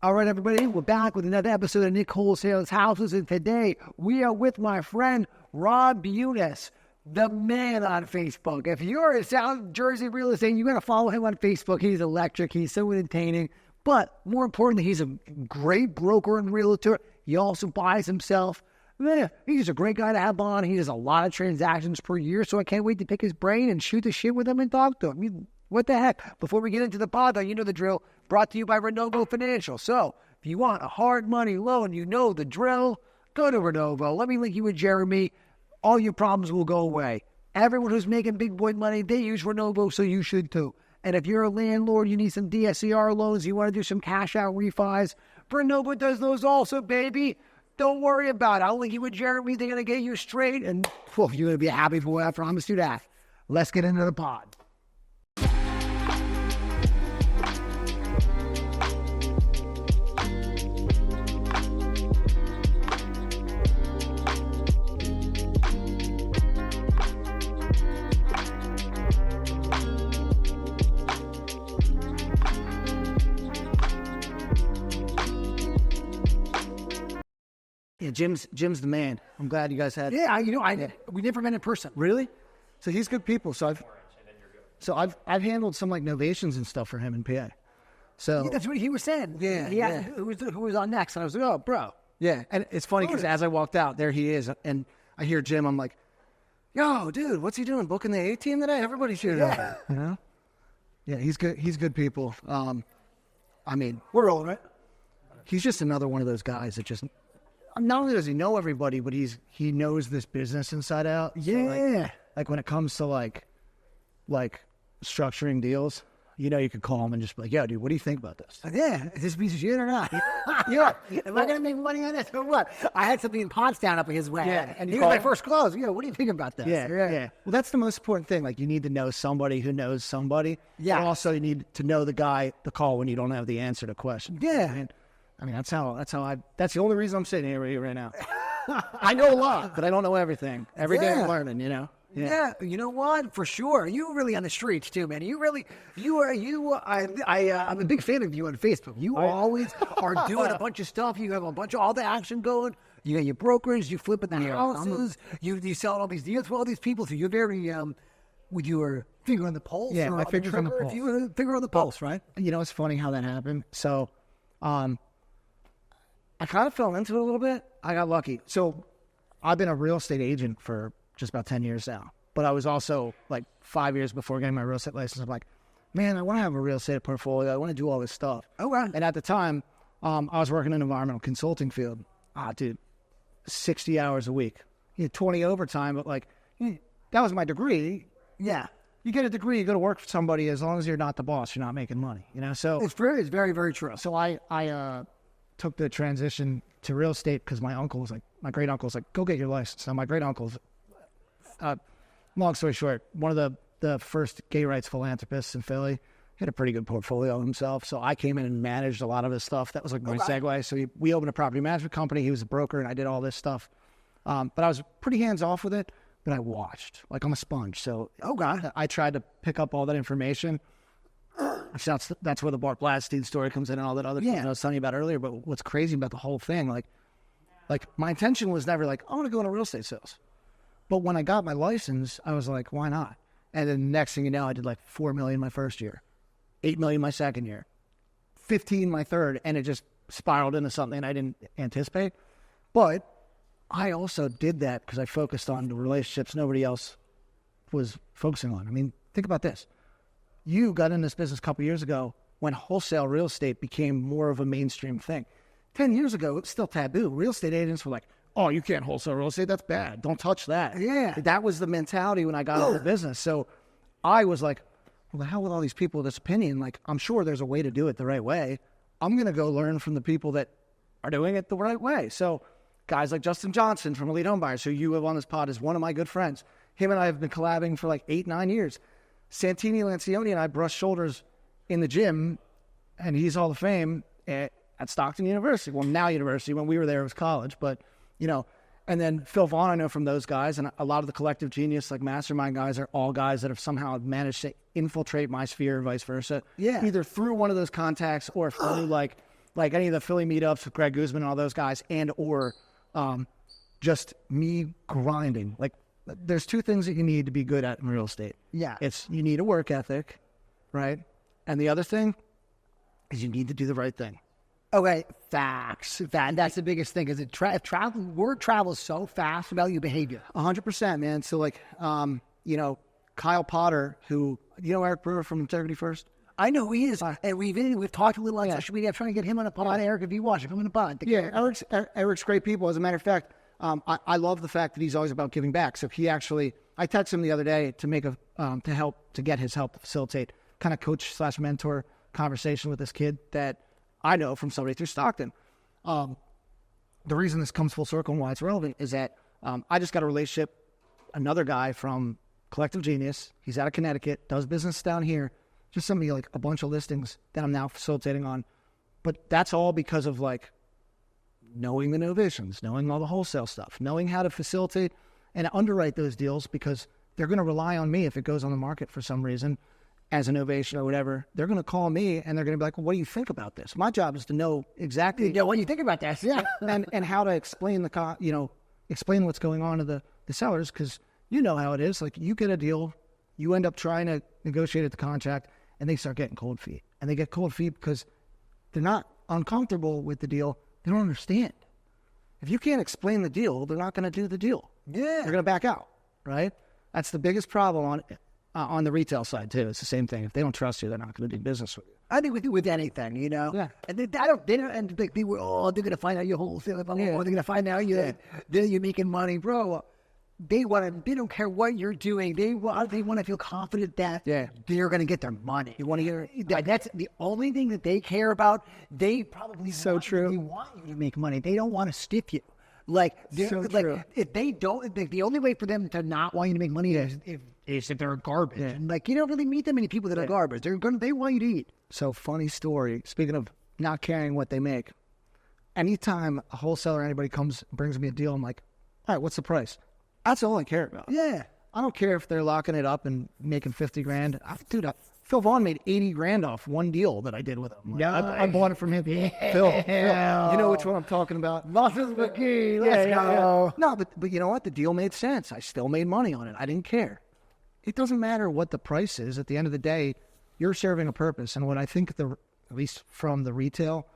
All right, everybody, we're back with another episode of Nick Wholesales Houses, and today we are with my friend Rob Bunis, the man on Facebook. If you're in South Jersey real estate, you got to follow him on Facebook. He's electric. He's so entertaining. But more importantly, he's a great broker and realtor. He also buys himself. He's just a great guy to have on. He does a lot of transactions per year, so I can't wait to pick his brain and shoot the shit with him and talk to him. I mean, what the heck? Before we get into the pod, though, you know the drill. Brought to you by Renovo Financial. So, if you want a hard money loan, you know the drill. Go to Renovo. Let me link you with Jeremy. All your problems will go away. Everyone who's making big boy money, they use Renovo, so you should too. And if you're a landlord, you need some DSCR loans, you want to do some cash out refis, Renovo does those also, baby. Don't worry about it. I'll link you with Jeremy. They're going to get you straight, and you're going to be a happy boy. I promise you that. Let's get into the pod. Yeah, Jim's the man. I'm glad you guys had. Yeah, we never met in person. Really? So he's good people. So I've handled some like novations and stuff for him in PA. So Yeah, that's what he was saying. Yeah. Who was on next? And I was like, oh, bro. yeah, and it's funny because as I walked out, there he is, and I hear Jim. I'm like, yo, dude, what's he doing? Booking the A team today? Everybody's here today. You know? Yeah, he's good. He's good people. I mean, We're rolling, right? he's just another one of those guys that just. Not only does he know everybody, but he knows this business inside out. So Yeah. like when it comes to like structuring deals, you could call him and just be like, yo, dude, what do you think about this? Yeah. Is this a piece of shit or not? Yeah. Am I going to make money on this or what? I had something in Pottstown up his way. Yeah, And you he was call my him? first close. What do you think about this? Yeah. Well, that's the most important thing. Like you need to know somebody who knows somebody. Yeah. But also you need to know the guy to call when you don't have the answer to question. Yeah. I mean, that's the only reason I'm sitting here right now. I know a lot, but I don't know everything. Every day I'm learning, Yeah, you know what? For sure. You're really on the streets too, man. I'm a big fan of you on Facebook. You always are doing a bunch of stuff. You have a bunch of all the action going. You got your brokerage, you flipping the houses, you selling all these deals for all these people. So you're very, with your finger on the pulse. Yeah, or my on the finger's on the trigger, pulse. You have a finger on the pulse, right? It's funny how that happened. So, I kind of fell into it a little bit. I got lucky. So I've been a real estate agent for just about 10 years now. But I was also like 5 years before getting my real estate license. I'm like, man, I want to have a real estate portfolio. I want to do all this stuff. Oh, wow. And at the time, I was working in the environmental consulting field. Dude, 60 hours a week. 20 overtime, but like, that was my degree. Yeah. You get a degree, you go to work for somebody. As long as you're not the boss, you're not making money. So It's very, very true. So I took the transition to real estate because my great uncle was like, go get your license. Now my great uncle's, long story short, one of the first gay rights philanthropists in Philly. He had a pretty good portfolio himself. So I came in and managed a lot of his stuff. That was like my segue. So we opened a property management company. He was a broker and I did all this stuff. But I was pretty hands off with it, but I watched like I'm a sponge. So I tried to pick up all that information. That's where the Bart Bladstein story comes in and all that other stuff I was telling you about earlier. But what's crazy about the whole thing, like my intention was never like, I want to go into real estate sales. But when I got my license, I was like, why not? And then next thing you know, I did like 4 million my first year, 8 million my second year, 15 my third, and it just spiraled into something I didn't anticipate. But I also did that because I focused on the relationships nobody else was focusing on. I mean, think about this. You got in this business a couple years ago when wholesale real estate became more of a mainstream thing. 10 years ago, it was still taboo. Real estate agents were like, oh, you can't wholesale real estate. That's bad. Don't touch that. Yeah. That was the mentality when I got into the business. So I was like, well, the hell with all these people with this opinion? Like, I'm sure there's a way to do it the right way. I'm going to go learn from the people that are doing it the right way. So guys like Justin Johnson from Elite Home Buyers, who you have on this pod, is one of my good friends. Him and I have been collabing for like 8-9 years. Santini Lancioni and I brushed shoulders in the gym, and he's Hall of Fame at Stockton University. Well, now University. When we were there, it was college. But, and then Phil Vaughn, I know from those guys, and a lot of the collective genius, like mastermind guys, are all guys that have somehow managed to infiltrate my sphere, vice versa. Yeah. Either through one of those contacts or through, like, like any of the Philly meetups with Greg Guzman and all those guys, and or just me grinding. Like, there's two things that you need to be good at in real estate. Yeah. It's you need a work ethic, right? And the other thing is you need to do the right thing. Okay, facts. That's the biggest thing. Is word travels so fast about your behavior. 100%, man. So like, Kyle Potter, who, Eric Brewer from Integrity First? I know who he is, and we've talked a little on social media. I'm trying to get him on a pod. Eric, if you watch, come on the pod. Yeah, Eric's great people. As a matter of fact, I love the fact that he's always about giving back. So he actually, I texted him the other day to make to get his help to facilitate kind of coach/mentor conversation with this kid that I know from somebody through Stockton. The reason this comes full circle and why it's relevant is that I just got a relationship, another guy from Collective Genius. He's out of Connecticut, does business down here. Just sent me like a bunch of listings that I'm now facilitating on. But that's all because of like knowing the novations, knowing all the wholesale stuff, knowing how to facilitate and underwrite those deals, because they're going to rely on me if it goes on the market for some reason as an ovation or whatever. They're going to call me and they're going to be like, well, what do you think about this? My job is to know exactly what you think about this. Yeah. and how to explain explain what's going on to the sellers, because you know how it is. Like, you get a deal, you end up trying to negotiate the contract, and they start getting cold feet. And they get cold feet because they're not uncomfortable with the deal. They don't understand. If you can't explain the deal, they're not going to do the deal. Yeah. They're going to back out, right? That's the biggest problem on the retail side, too. It's the same thing. If they don't trust you, they're not going to do business with you. I think with anything, Yeah. And they're going to find out you're wholesaling. They're going to find out you're making money, bro. They don't care what you're doing. They want to feel confident that they're going to get their money. You want to hear? That's the only thing that they care about. They probably true. They want you to make money. They don't want to stiff you. True. If they don't, the only way for them to not want you to make money is if they're garbage. Yeah. And you don't really meet that many people that are garbage. They want you to eat. So, funny story. Speaking of not caring what they make, anytime a wholesaler or anybody brings me a deal, I'm like, all right, what's the price? That's all I care about. Yeah. I don't care if they're locking it up and making $50,000. Phil Vaughn made $80,000 off one deal that I did with him. I bought it from him. Yeah. Phil, you know which one I'm talking about. Muscles McGee. Let's go. No, but you know what? The deal made sense. I still made money on it. I didn't care. It doesn't matter what the price is. At the end of the day, you're serving a purpose. And what I think, at least from the retail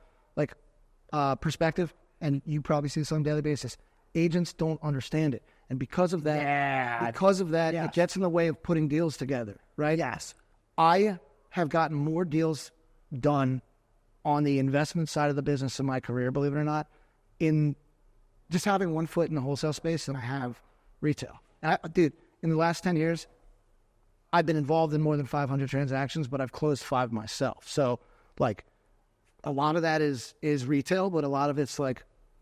perspective, and you probably see this on a daily basis, agents don't understand it. And because of that, it gets in the way of putting deals together, right? Yes. I have gotten more deals done on the investment side of the business in my career, believe it or not, in just having one foot in the wholesale space than I have retail. And in the last 10 years, I've been involved in more than 500 transactions, but I've closed 5 myself. So, a lot of that is retail, but a lot of it's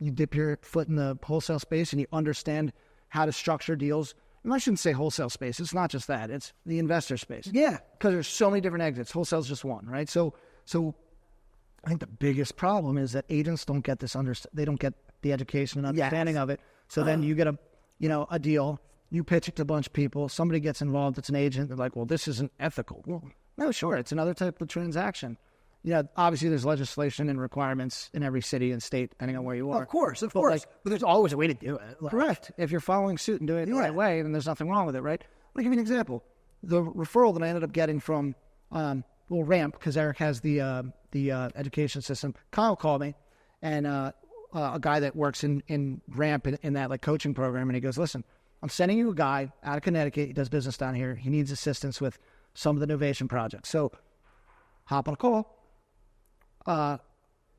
you dip your foot in the wholesale space and you understand how to structure deals. And I shouldn't say wholesale space. It's not just that. It's the investor space. Yeah. Because there's so many different exits. Wholesale's just one, right? So I think the biggest problem is that agents don't get this they don't get the education and understanding of it. So then you get a deal, you pitch it to a bunch of people, somebody gets involved, it's an agent, they're like, well, this isn't ethical. Well, no, sure, it's another type of transaction. Obviously there's legislation and requirements in every city and state, depending on where you are. Of course. But there's always a way to do it. Correct. If you're following suit and doing it the right way, then there's nothing wrong with it, right? Let me give you an example. The referral that I ended up getting from Ramp, because Eric has the education system. Kyle called me, and a guy that works in Ramp in that coaching program, and he goes, listen, I'm sending you a guy out of Connecticut. He does business down here. He needs assistance with some of the novation projects. So hop on a call.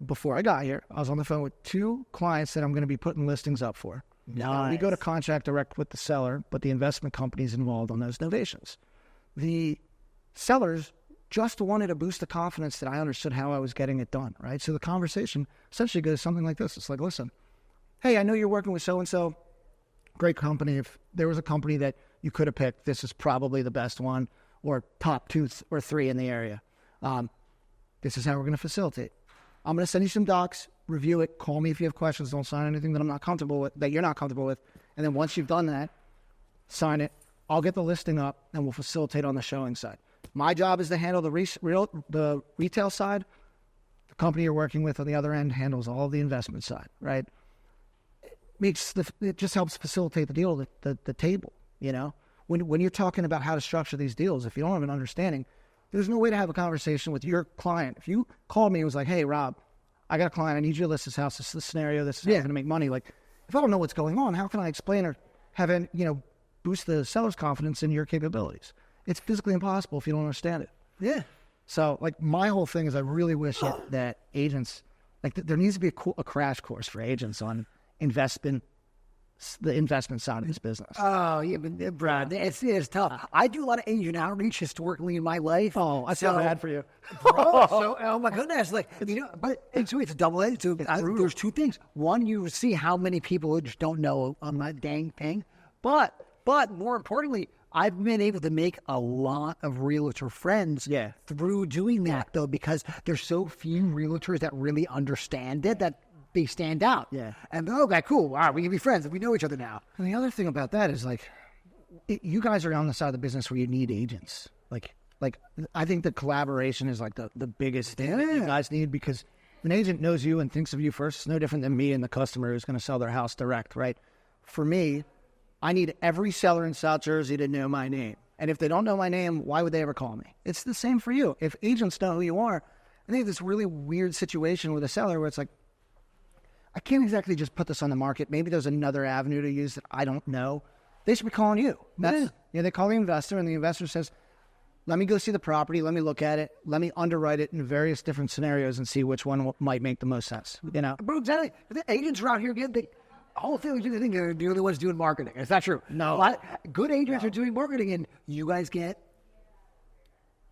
Before I got here, I was on the phone with 2 clients that I'm going to be putting listings up for. Nice. We go to contract direct with the seller, but the investment company's involved on those novations. The sellers just wanted to boost the confidence that I understood how I was getting it done, right? So the conversation essentially goes something like this. It's like, listen, hey, I know you're working with so-and-so. Great company. If there was a company that you could have picked, this is probably the best one, or top 2 or 3 in the area. This is how we're going to facilitate. I'm going to send you some docs, review it, call me if you have questions. Don't sign anything that I'm not comfortable with, that you're not comfortable with. And then once you've done that, sign it. I'll get the listing up, and we'll facilitate on the showing side. My job is to handle the retail side. The company you're working with on the other end handles all the investment side, right? It just helps facilitate the deal at the table, you know? When you're talking about how to structure these deals, if you don't have an understanding, there's no way to have a conversation with your client. If you called me and was like, hey, Rob, I got a client, I need you to list this house, this is the scenario, this is how I'm going to make money. Like, if I don't know what's going on, how can I explain or have it, boost the seller's confidence in your capabilities? It's physically impossible if you don't understand it. Yeah. So, like, my whole thing is I really wish that agents, like, there needs to be a crash course for agents on the investment side of this business. Oh, yeah, but Brad, it's tough. I do a lot of agent outreach historically in my life. Oh, I feel bad for you. Oh my goodness, but it's a double edged. There's two things. One, you see how many people just don't know on that dang thing, but more importantly, I've been able to make a lot of realtor friends through doing that, though, because there's so few realtors that really understand it that they stand out. Yeah. And okay, cool. All right, we can be friends. We know each other now. And the other thing about that is, like, you guys are on the side of the business where you need agents. Like I think the collaboration is like the biggest thing that you guys need, because an agent knows you and thinks of you first. It's no different than me and the customer who's going to sell their house direct, right? For me, I need every seller in South Jersey to know my name. And if they don't know my name, why would they ever call me? It's the same for you. If agents know who you are, I think this really weird situation with a seller where it's like, I can't exactly just put this on the market. Maybe there's another avenue to use that I don't know. They should be calling you. They call the investor, and the investor says, let me go see the property. Let me look at it. Let me underwrite it in various different scenarios and see which one might make the most sense. Bro, exactly. The agents around here the whole thing, they think they're the only ones doing marketing. It's not true. No. Good agents are doing marketing, and you guys get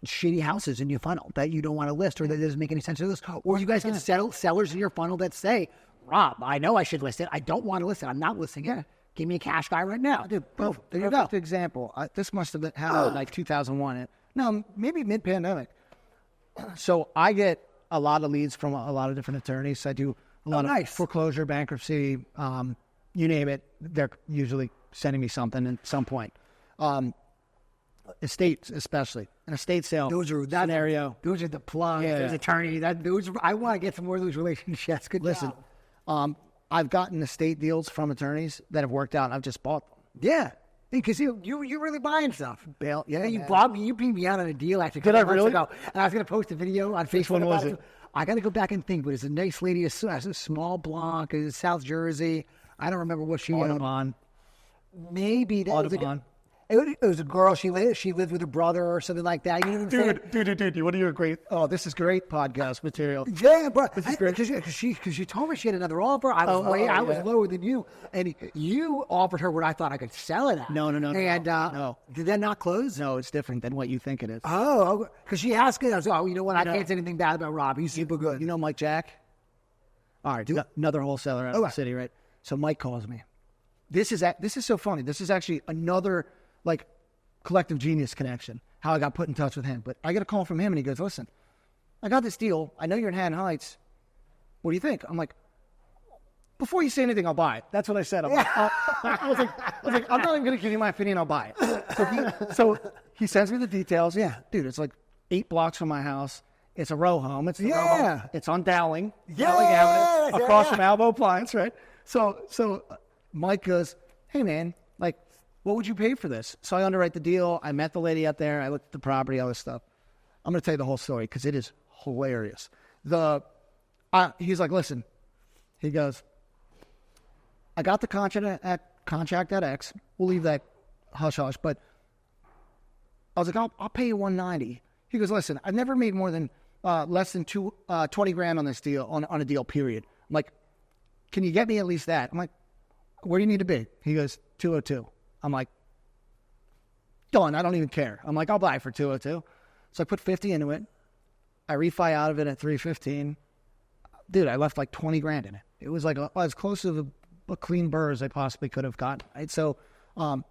shitty houses in your funnel that you don't want to list, or that doesn't make any sense to list. Or you guys get sellers in your funnel that say, Rob, I know I should list it. I don't want to list it. I'm not listing it. Give me a cash guy right now. Dude, boom, there you go. Perfect example. This must have been happened like 2001. No, maybe mid-pandemic. So I get a lot of leads from a lot of different attorneys. I do a lot of foreclosure, bankruptcy, you name it. They're usually sending me something at some point. Estates, especially an estate sale. Those are that scenario. Those are the plugs. Yeah. There's attorney. I want to get some more of those relationships. Good Listen, job. I've gotten estate deals from attorneys that have worked out, and I've just bought them. Yeah, because you're really buying stuff. Bail, yeah. You bought me. You beat me out on a deal actually. Did I really? Ago, and I was going to post a video on Facebook. Which one was it? I got to go back and think, but it's a nice lady, a small block, it's South Jersey. I don't remember what she Audubon. Maybe that Audubon. It was a girl. She lived with her brother or something like that. You know what I'm saying? Dude, you want to do a great? Oh, this is great podcast material. Yeah, bro. This is great. Because she told me she had another offer. I was lower than you, and you offered her what I thought I could sell it at. No. And no. Did that not close? No, it's different than what you think it is. Oh, because she asked me. I was like, you know what? I can't say anything bad about Rob. He's super good. You know Mike Jack? All right, another wholesaler out of the city, right? So Mike calls me. This is so funny. This is actually another collective genius connection, how I got put in touch with him. But I get a call from him, and he goes, listen, I got this deal. I know you're in Haddon Heights. What do you think? I'm like, before you say anything, I'll buy it. That's what I said. I was like, I'm not even going to give you my opinion. I'll buy it. So he sends me the details. Yeah, dude, it's like 8 blocks from my house. It's a row home. It's row home. It's on Dowling. Dowling Avenue, across from Albo Appliance, right? So Mike goes, hey, man, what would you pay for this? So I underwrite the deal. I met the lady out there. I looked at the property, all this stuff. I'm going to tell you the whole story because it is hilarious. He's like, listen. He goes, I got the contract at X. We'll leave that hush-hush. But I was like, I'll pay you $190. He goes, listen, I've never made more than less than $20,000 on this deal, on a deal, period. I'm like, can you get me at least that? I'm like, where do you need to be? He goes, 202. I'm like, done. I don't even care. I'm like, I'll buy it for 202. So I put 50 into it. I refi out of it at 315. Dude, I left like 20 grand in it. It was like as close to a clean burr as I possibly could have gotten. Right? So I'm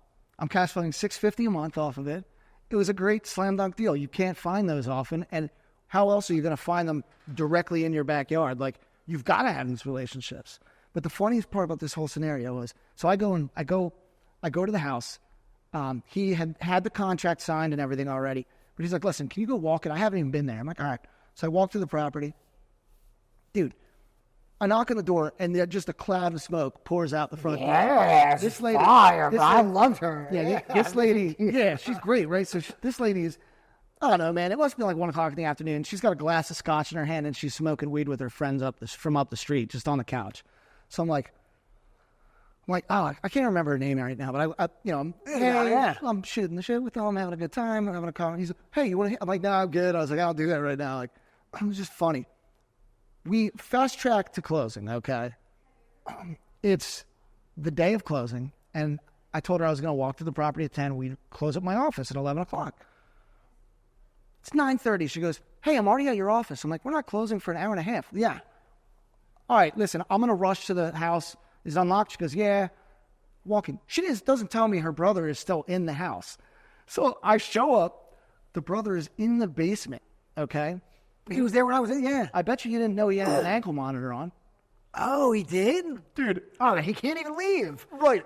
cash flowing $650 a month off of it. It was a great slam dunk deal. You can't find those often. And how else are you going to find them directly in your backyard? You've got to have these relationships. But the funniest part about this whole scenario was, so I go to the house. He had the contract signed and everything already. But he's like, listen, can you go walk it? I haven't even been there. I'm like, all right. So I walk through the property. dude, I knock on the door, and there just a cloud of smoke pours out the front door. Yes, This lady, fire. this I lady- loved her. Yeah, this lady, yeah, she's great, right? So this lady is, I don't know, man. It must be like 1 o'clock in the afternoon. She's got a glass of scotch in her hand, and she's smoking weed with her friends from up the street, just on the couch. So I'm like, oh, I can't remember her name right now, but I'm shooting the shit with them. I'm having a good time. I'm having a comment. He's like, hey, you want to? I'm like, no, I'm good. I was like, I don't do that right now. Like, it was just funny. We fast track to closing. Okay, it's the day of closing, and I told her I was going to walk to the property at 10. We'd close up my office at 11 o'clock. It's 9:30. She goes, hey, I'm already at your office. I'm like, we're not closing for an hour and a half. Yeah. All right, listen, I'm going to rush to the house. Is it unlocked? She goes, yeah. Walking. She doesn't tell me her brother is still in the house. So I show up. The brother is in the basement, okay? He was there when I was in, yeah. I bet you didn't know he had an ankle monitor on. Oh, he did? Dude. Oh, he can't even leave. Right.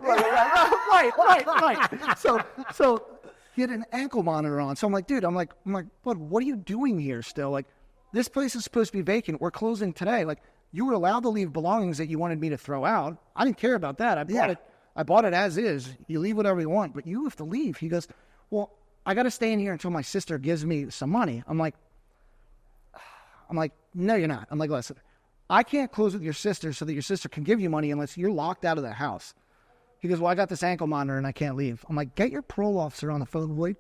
So he had an ankle monitor on. So I'm like, dude, bud, what are you doing here still? Like, this place is supposed to be vacant. We're closing today. Like, you were allowed to leave belongings that you wanted me to throw out. I didn't care about that. I bought it as is. You leave whatever you want, but you have to leave. He goes, well, I got to stay in here until my sister gives me some money. I'm like, no, you're not. I'm like, listen, I can't close with your sister so that your sister can give you money unless you're locked out of the house. He goes, well, I got this ankle monitor and I can't leave. I'm like, get your parole officer on the phone. Wait.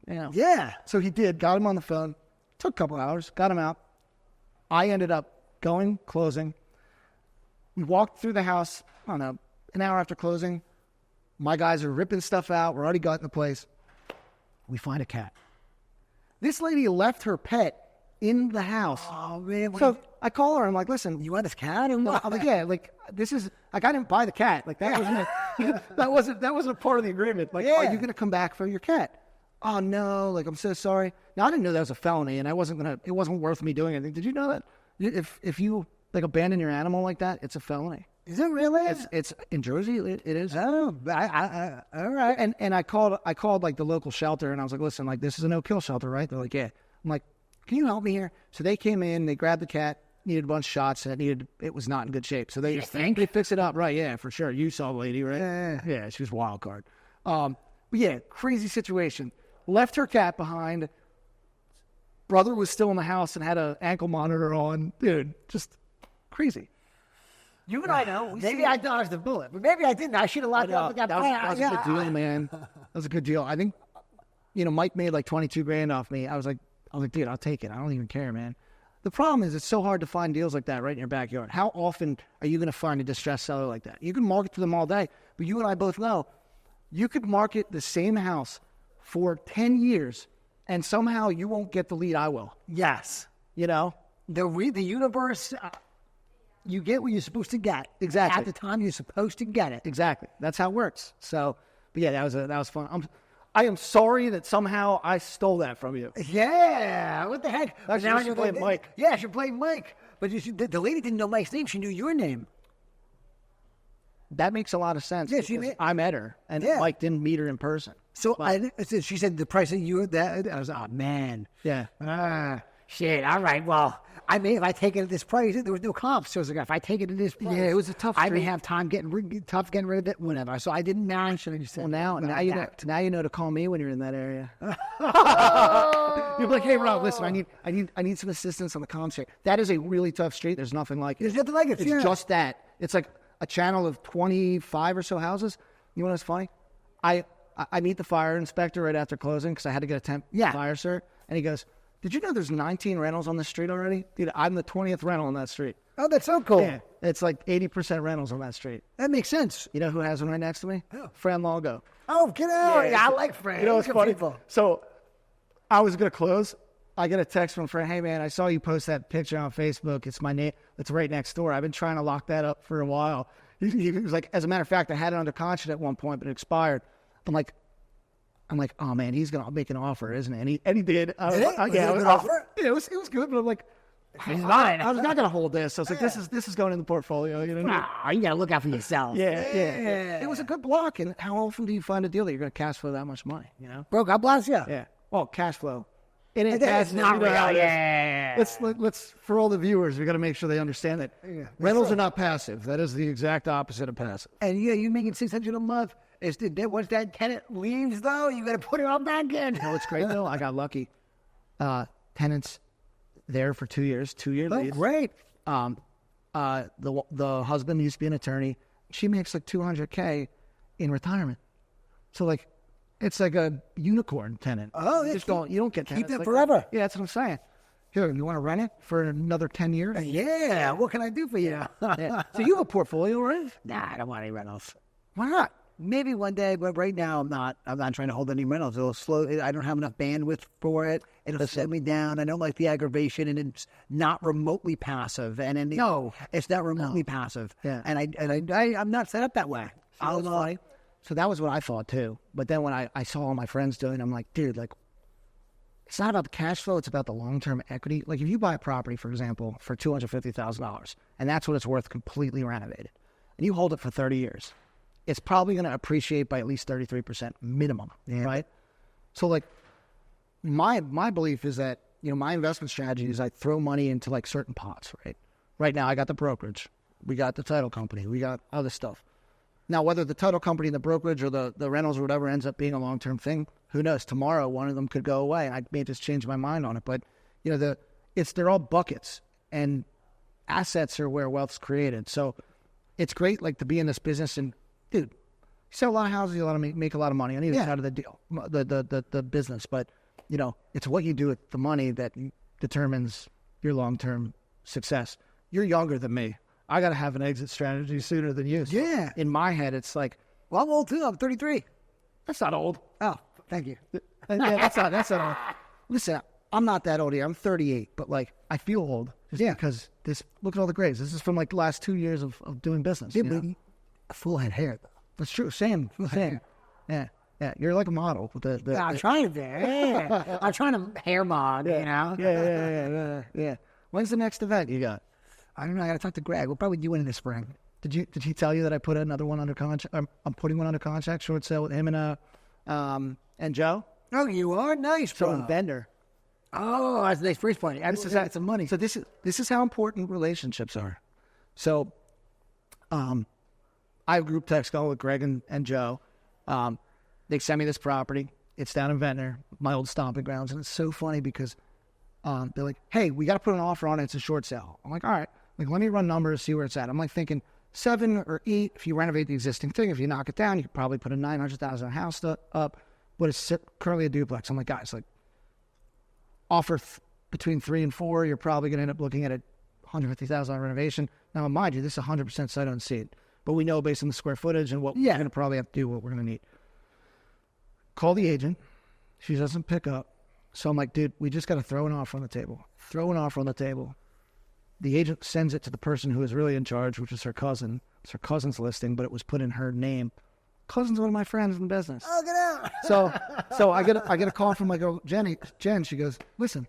Yeah. So he did, got him on the phone. Took a couple hours, got him out. I ended up going, closing. We walked through the house, I don't know, an hour after closing. My guys are ripping stuff out. We're already got in the place. We find a cat. This lady left her pet in the house. Oh, man. So I call her. I'm like, listen, You want this cat? I'm like, yeah, like, this is, like, I didn't buy the cat. Like, that wasn't that wasn't a part of the agreement. Like, are you going to come back for your cat? Oh, no, like, I'm so sorry. Now, I didn't know that was a felony, and it wasn't worth me doing anything. Did you know that? If you, like, abandon your animal like that, it's a felony. Is it really? It's in Jersey, it is. Oh, all right. And I called like the local shelter, and I was like, listen, like, this is a no-kill shelter, right? They're like, yeah. I'm like, can you help me here? So they came in, they grabbed the cat, needed a bunch of shots, and it was not in good shape. So they fixed it up, right? Yeah, for sure. You saw the lady, right? Yeah, she was a wild card. But yeah, crazy situation. Left her cat behind. Brother was still in the house and had an ankle monitor on. Dude, just crazy. You and I know. Maybe I dodged the bullet, but maybe I didn't. I should have locked up. That was a good deal, man. That was a good deal. I think, Mike made like $22,000 off me. I was like, dude, I'll take it. I don't even care, man. The problem is it's so hard to find deals like that right in your backyard. How often are you going to find a distressed seller like that? You can market to them all day, but you and I both know you could market the same house for 10 years and somehow you won't get the lead I will. Yes. The universe, you get what you're supposed to get. Exactly. At the time you're supposed to get it. Exactly. That's how it works. So, but yeah, that was fun. I am sorry that somehow I stole that from you. Yeah. What the heck? Actually, you should blame Mike. Yeah, she blamed Mike. But the lady didn't know Mike's name. She knew your name. That makes a lot of sense. Yeah, I met her, and Mike didn't meet her in person. So she said the price that you that I was, oh man. Yeah. Shit. All right. Well, if I take it at this price, there was no comps. So I was like, if I take it at this price, it was a tough. I may have time getting rid of it, whatever. So I didn't manage. And I just said, well, now you know to call me when you're in that area. You're like, hey Rob, listen, I need some assistance on the comps here. That is a really tough street. There's nothing like it. There's nothing like it. It's just that. It's like a channel of 25 or so houses. You know what's funny? I meet the fire inspector right after closing because I had to get a temp fire cert, and he goes, did you know there's 19 rentals on this street already? Dude, I'm the 20th rental on that street. Oh, that's so cool. Yeah, it's like 80% rentals on that street. That makes sense. You know who has one right next to me? Who? Fran Longo. Oh, get out. Yeah, I like Fran. You know what's funny? People. So I was going to close. I get a text from Fran, hey man, I saw you post that picture on Facebook. It's my name. It's right next door. I've been trying to lock that up for a while. He was like, as a matter of fact, I had it under contract at one point, but it expired. I'm like, oh man, he's gonna make an offer, isn't he? And he did. Was it an offer? Yeah, it was good, but I'm like, he's mine. I was not gonna hold this. I was like, this is going in the portfolio. You know? You gotta look out for yourself. Yeah. It was a good block. And how often do you find a deal that you're gonna cash flow that much money? Bro, God bless you. Yeah. Well, cash flow. It ain't passive. not You know real. how it is. Yeah. Let's for all the viewers, we got to make sure they understand that rentals are not passive. That is the exact opposite of passive. And yeah, you're making $600 a month. Once that tenant leaves, though, you got to put it all back in. You know what's great though? I got lucky. Tenants there for 2 years, 2-year lease. Great. The husband used to be an attorney. She makes like $200K in retirement. So like, it's like a unicorn tenant. Oh, you don't get keep tenants them like forever. that. Yeah, that's what I'm saying. Here, you want to rent it for another 10 years? Yeah. What can I do for you? Yeah. So you have a portfolio, right? Nah, I don't want any rentals. Why not? Maybe one day, but right now I'm not trying to hold any rentals. It'll slow. I don't have enough bandwidth for it. It'll set me down. I don't like the aggravation, and it's not remotely passive. No, it's not remotely passive. Yeah. And I'm not set up that way. So that was what I thought too. But then when I saw all my friends doing it, I'm like, dude, like, it's not about the cash flow. It's about the long-term equity. Like if you buy a property, for example, for $250,000, and that's what it's worth completely renovated, and you hold it for 30 years, it's probably going to appreciate by at least 33% minimum, right? So like my belief is that, you know, my investment strategy is I throw money into like certain pots, right? Right now I got the brokerage. We got the title company. We got other stuff. Now, whether the title company and the brokerage or the rentals or whatever ends up being a long-term thing, who knows? Tomorrow, one of them could go away. I may just change my mind on it. But, you know, they're all buckets, and assets are where wealth's created. So it's great, like, to be in this business. And, dude, you sell a lot of houses, you make a lot of money on either side of the deal, the business. But, you know, it's what you do with the money that determines your long-term success. You're younger than me. I got to have an exit strategy sooner than you. So Yeah. in my head, it's like, Well, I'm old too. I'm 33. that's not old. Oh, thank you. Yeah, that's not old. Listen, I'm not that old here. I'm 38, but like, I feel old. Just because look at all the grades. This is from like the last 2 years of doing business. Yeah, you know? but a full head hair, though. That's true. Same. Yeah. You're like a model with I'm trying to be. Yeah. I'm trying to hair mod, you know? Yeah. When's the next event you got? I don't know. I got to talk to Greg. We'll probably do one in the spring. Did he tell you that I put another one under contract? I'm putting one under contract, short sale with him and Joe. Oh, you are? Nice, bro. So vendor. Oh, that's a nice first point. This is some money. So this is how important relationships are. So, I have group text going with Greg and Joe. They send me this property. It's down in Ventnor, my old stomping grounds, and it's so funny because they're like, "Hey, we got to put an offer on it. It's a short sale." I'm like, "All right." Like, let me run numbers, see where it's at. I'm like thinking 7 or 8 if you renovate the existing thing. If you knock it down, you could probably put a $900,000 house up, but it's currently a duplex. I'm like, guys, like, offer between 3 and 4, you're probably going to end up looking at a $150,000 renovation. Now, mind you, this is 100% sight unseen, but we know based on the square footage and what we're going to probably have to do, what we're going to need. Call the agent. She doesn't pick up. So I'm like, dude, we just got to throw an offer on the table. Throw an offer on the table. The agent sends it to the person who is really in charge, which is her cousin. It's her cousin's listing, but it was put in her name. Cousin's one of my friends in business. Oh, get out. So I get a call from my girl, Jen. She goes, listen,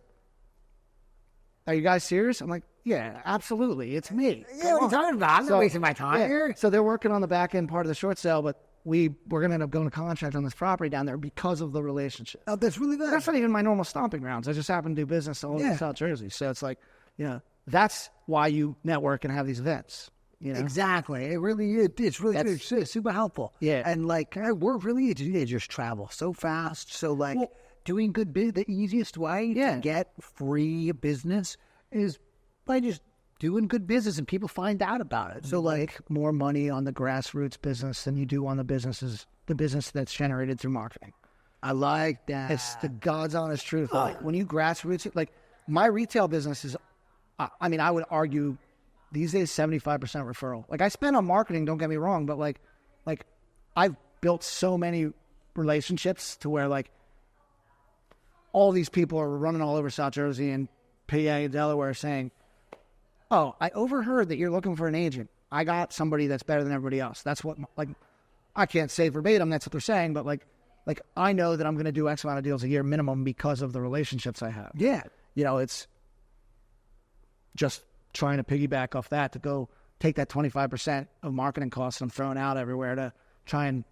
are you guys serious? I'm like, yeah, absolutely. It's me. Yeah, what are you talking about? I'm not wasting my time here. So they're working on the back end part of the short sale, but we're going to end up going to contract on this property down there because of the relationship. Oh, that's really good. That's not even my normal stomping grounds. I just happen to do business all over South Jersey. So it's like, you know, that's why you network and have these events. You know? Exactly. It really is. It's really good. It's super helpful. Yeah. And like, work really is. They just travel so fast. So like, doing good business, the easiest way to get free business is by just doing good business, and people find out about it. So like, more money on the grassroots business than you do on the business that's generated through marketing. I like that. It's the God's honest truth. Like, when you grassroots it, like my retail business is, I mean, I would argue these days 75% referral. Like, I spend on marketing, don't get me wrong, but like I've built so many relationships to where like all these people are running all over South Jersey and PA and Delaware saying, oh, I overheard that you're looking for an agent. I got somebody that's better than everybody else. That's what, like, I can't say verbatim, that's what they're saying, but like I know that I'm going to do X amount of deals a year minimum because of the relationships I have. Yeah. You know, it's just trying to piggyback off that to go take that 25% of marketing costs I'm throwing out everywhere to try and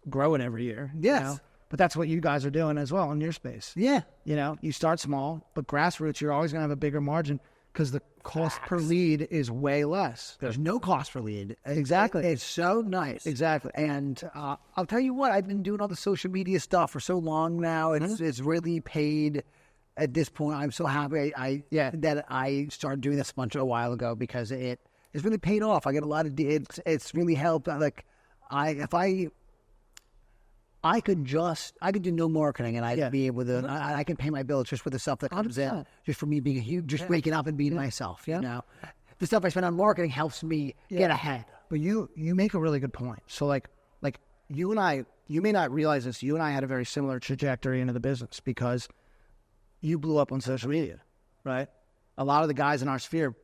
grow it every year. Yes. You know? But that's what you guys are doing as well in your space. Yeah. You know, you start small, but Grassroots, you're always going to have a bigger margin because the cost per lead is way less. There's no cost per lead. Exactly. It's so nice. Exactly. And I'll tell you what, I've been doing all the social media stuff for so long now. It's really paid at this point. I'm so happy that I started doing this a while ago because it's really paid off. I get a lot of it's really helped. Like I could do no marketing and I'd be able to, I can pay my bills just with the stuff that comes in, just for me being just waking up and being myself, you know? The stuff I spend on marketing helps me get ahead. But you make a really good point. So like you and I, you may not realize this, you and I had a very similar trajectory into the business because you blew up on social media, right? A lot of the guys in our sphere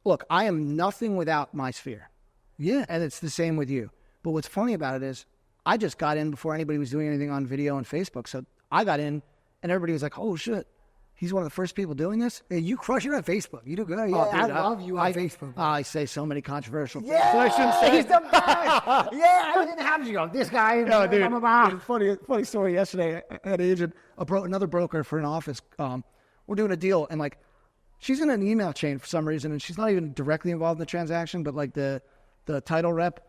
look, I am nothing without my sphere. Yeah. And it's the same with you. But what's funny about it is I just got in before anybody was doing anything on video and Facebook. So I got in and everybody was like, oh shit, he's one of the first people doing this. And you crush it on Facebook. You do good. Yeah, I love you on Facebook. I say so many controversial things. Yeah, So I shouldn't say he's the best. Yeah, everything happens. You go, this guy. No, dude. Blah, blah, blah. Funny story. Yesterday, I had an agent, another broker for an office. We're doing a deal, and like, she's in an email chain for some reason, and she's not even directly involved in the transaction, but like the title rep,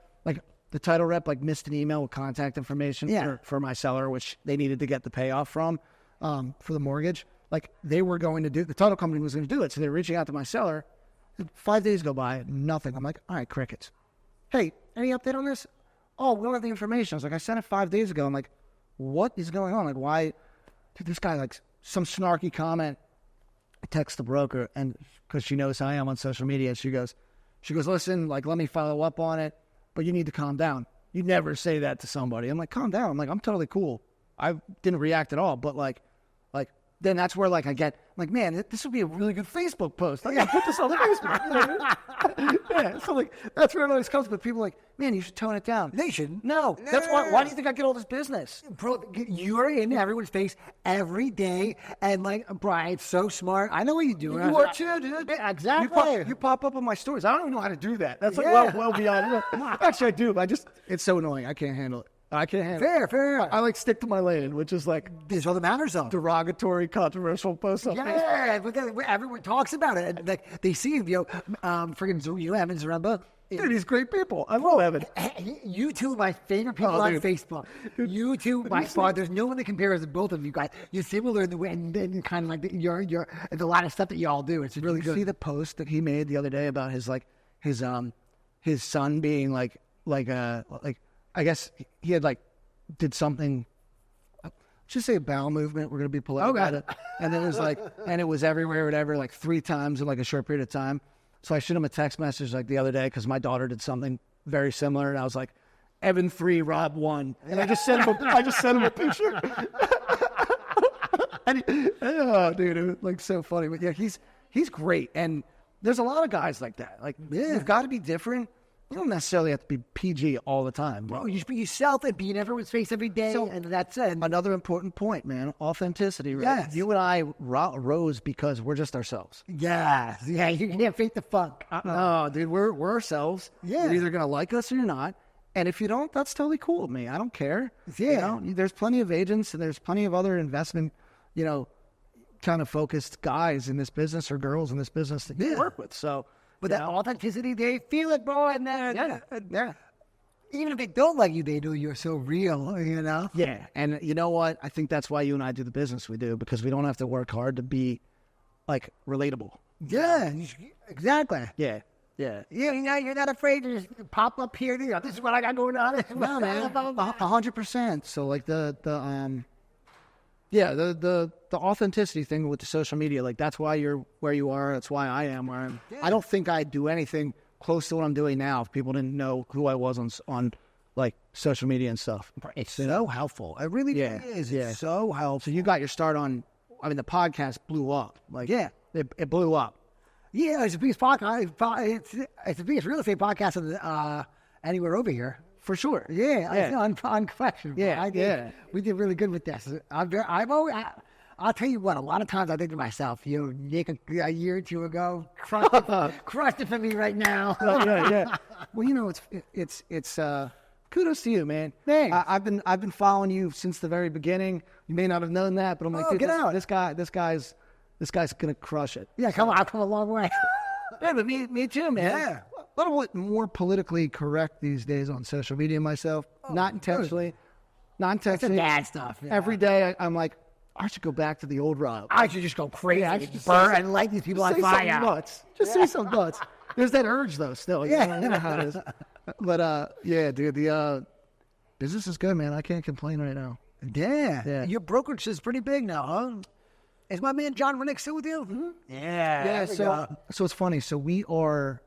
missed an email with contact information for my seller, which they needed to get the payoff from for the mortgage. Like they were going to do, the title company was going to do it, so they were reaching out to my seller. 5 days go by, nothing. I'm like, all right, crickets. Hey, any update on this? Oh, we don't have the information. I was like, I sent it 5 days ago. I'm like, what is going on? Like, why? Dude, this guy, like, some snarky comment. I text the broker, and because she knows how I am on social media, she goes, listen, like, let me follow up on it, but you need to calm down. You never say that to somebody. I'm like, calm down. I'm like, I'm totally cool. I didn't react at all, but like, then that's where like I get like, man, this would be a really good Facebook post. I gotta put this on Facebook. Yeah, so like that's where it always comes. But people are like, man, you should tone it down. They should. No, that's why. Why do you think I get all this business? Bro, you're in everyone's face every day, and like, Brian, it's so smart. I know what you're doing. You are too, dude. Yeah, exactly. You pop up on my stories. I don't even know how to do that. That's like well beyond. Actually, I do. It's so annoying. I can't handle it. I can't handle it. Fair. I like stick to my lane, which is like this all that matters though. Derogatory, controversial posts. Yeah, everyone talks about it. And, like they see freaking Evan's around. Dude, these great people. I love Evan. You two are my favorite people on Facebook. You two, by far, there's no one that compares to both of you guys. You're similar in the way, and kind of like you're. There's a lot of stuff that y'all do. It's really good. See the post that he made the other day about his son being like I guess he had did something. Just say a bowel movement. We're gonna be polite about it. And then it was and it was everywhere, whatever, like 3 times in like a short period of time. So I sent him a text message like the other day because my daughter did something very similar, and I was like, Evan 3, Rob 1, and I just sent him a picture. Oh, dude, it was like so funny. But yeah, he's great, and there's a lot of guys like that. Like, you've got to be different. You don't necessarily have to be PG all the time. Bro, you just be yourself and be in everyone's face every day, and that's it. Another important point, man, authenticity. Right? Yes. You and I rose because we're just ourselves. Yes. Yeah, you can't fake the funk. No, dude, we're ourselves. Yeah. You're either going to like us or you're not. And if you don't, that's totally cool with me. I don't care. Yeah. You know, there's plenty of agents and there's plenty of other investment, kind of focused guys in this business or girls in this business that you work with. So, but that authenticity, they feel it, bro. And then, even if they don't like you, they know you're so real, Yeah. And you know what? I think that's why you and I do the business we do, because we don't have to work hard to be, relatable. Yeah, exactly. Yeah. Yeah. You're not afraid to just pop up here. This is what I got going on. No, man. 100%. So, the authenticity thing with the social media, that's why you're where you are. That's why I am where I am. Yeah. I don't think I'd do anything close to what I'm doing now if people didn't know who I was on social media and stuff. It's so helpful. It really is. Yeah. It's so helpful. So you got your start on, the podcast blew up. It blew up. Yeah, it's the biggest podcast. It's the biggest real estate podcast anywhere over here. For sure. Yeah. Unquestionable. Yeah. We did really good with this. I'll tell you what, a lot of times I think to myself, Nick, a year or two ago, crushed it for me right now. Yeah. Well, it's kudos to you, man. Thanks. I've been following you since the very beginning. You may not have known that, but I'm like, dude, get out. this guy's gonna crush it. Yeah, come on, I've come a long way. Yeah, but me too, man. Yeah. A little bit more politically correct these days on social media myself. Not intentionally. Not It's the intentionally. bad stuff. Yeah. Every day I'm like, I should go back to the old Rob. I should just go crazy. Yeah, I I should should just burn say and light these people Just on say something fire. nuts. Just say something nuts. There's that urge though, still. You know how it is. But yeah, dude, the business is good, man. I can't complain right now. Yeah. Your brokerage is pretty big now, huh? Is my man John Rennick still with you? Mm-hmm. Yeah. Yeah, there we go. so it's funny. So we are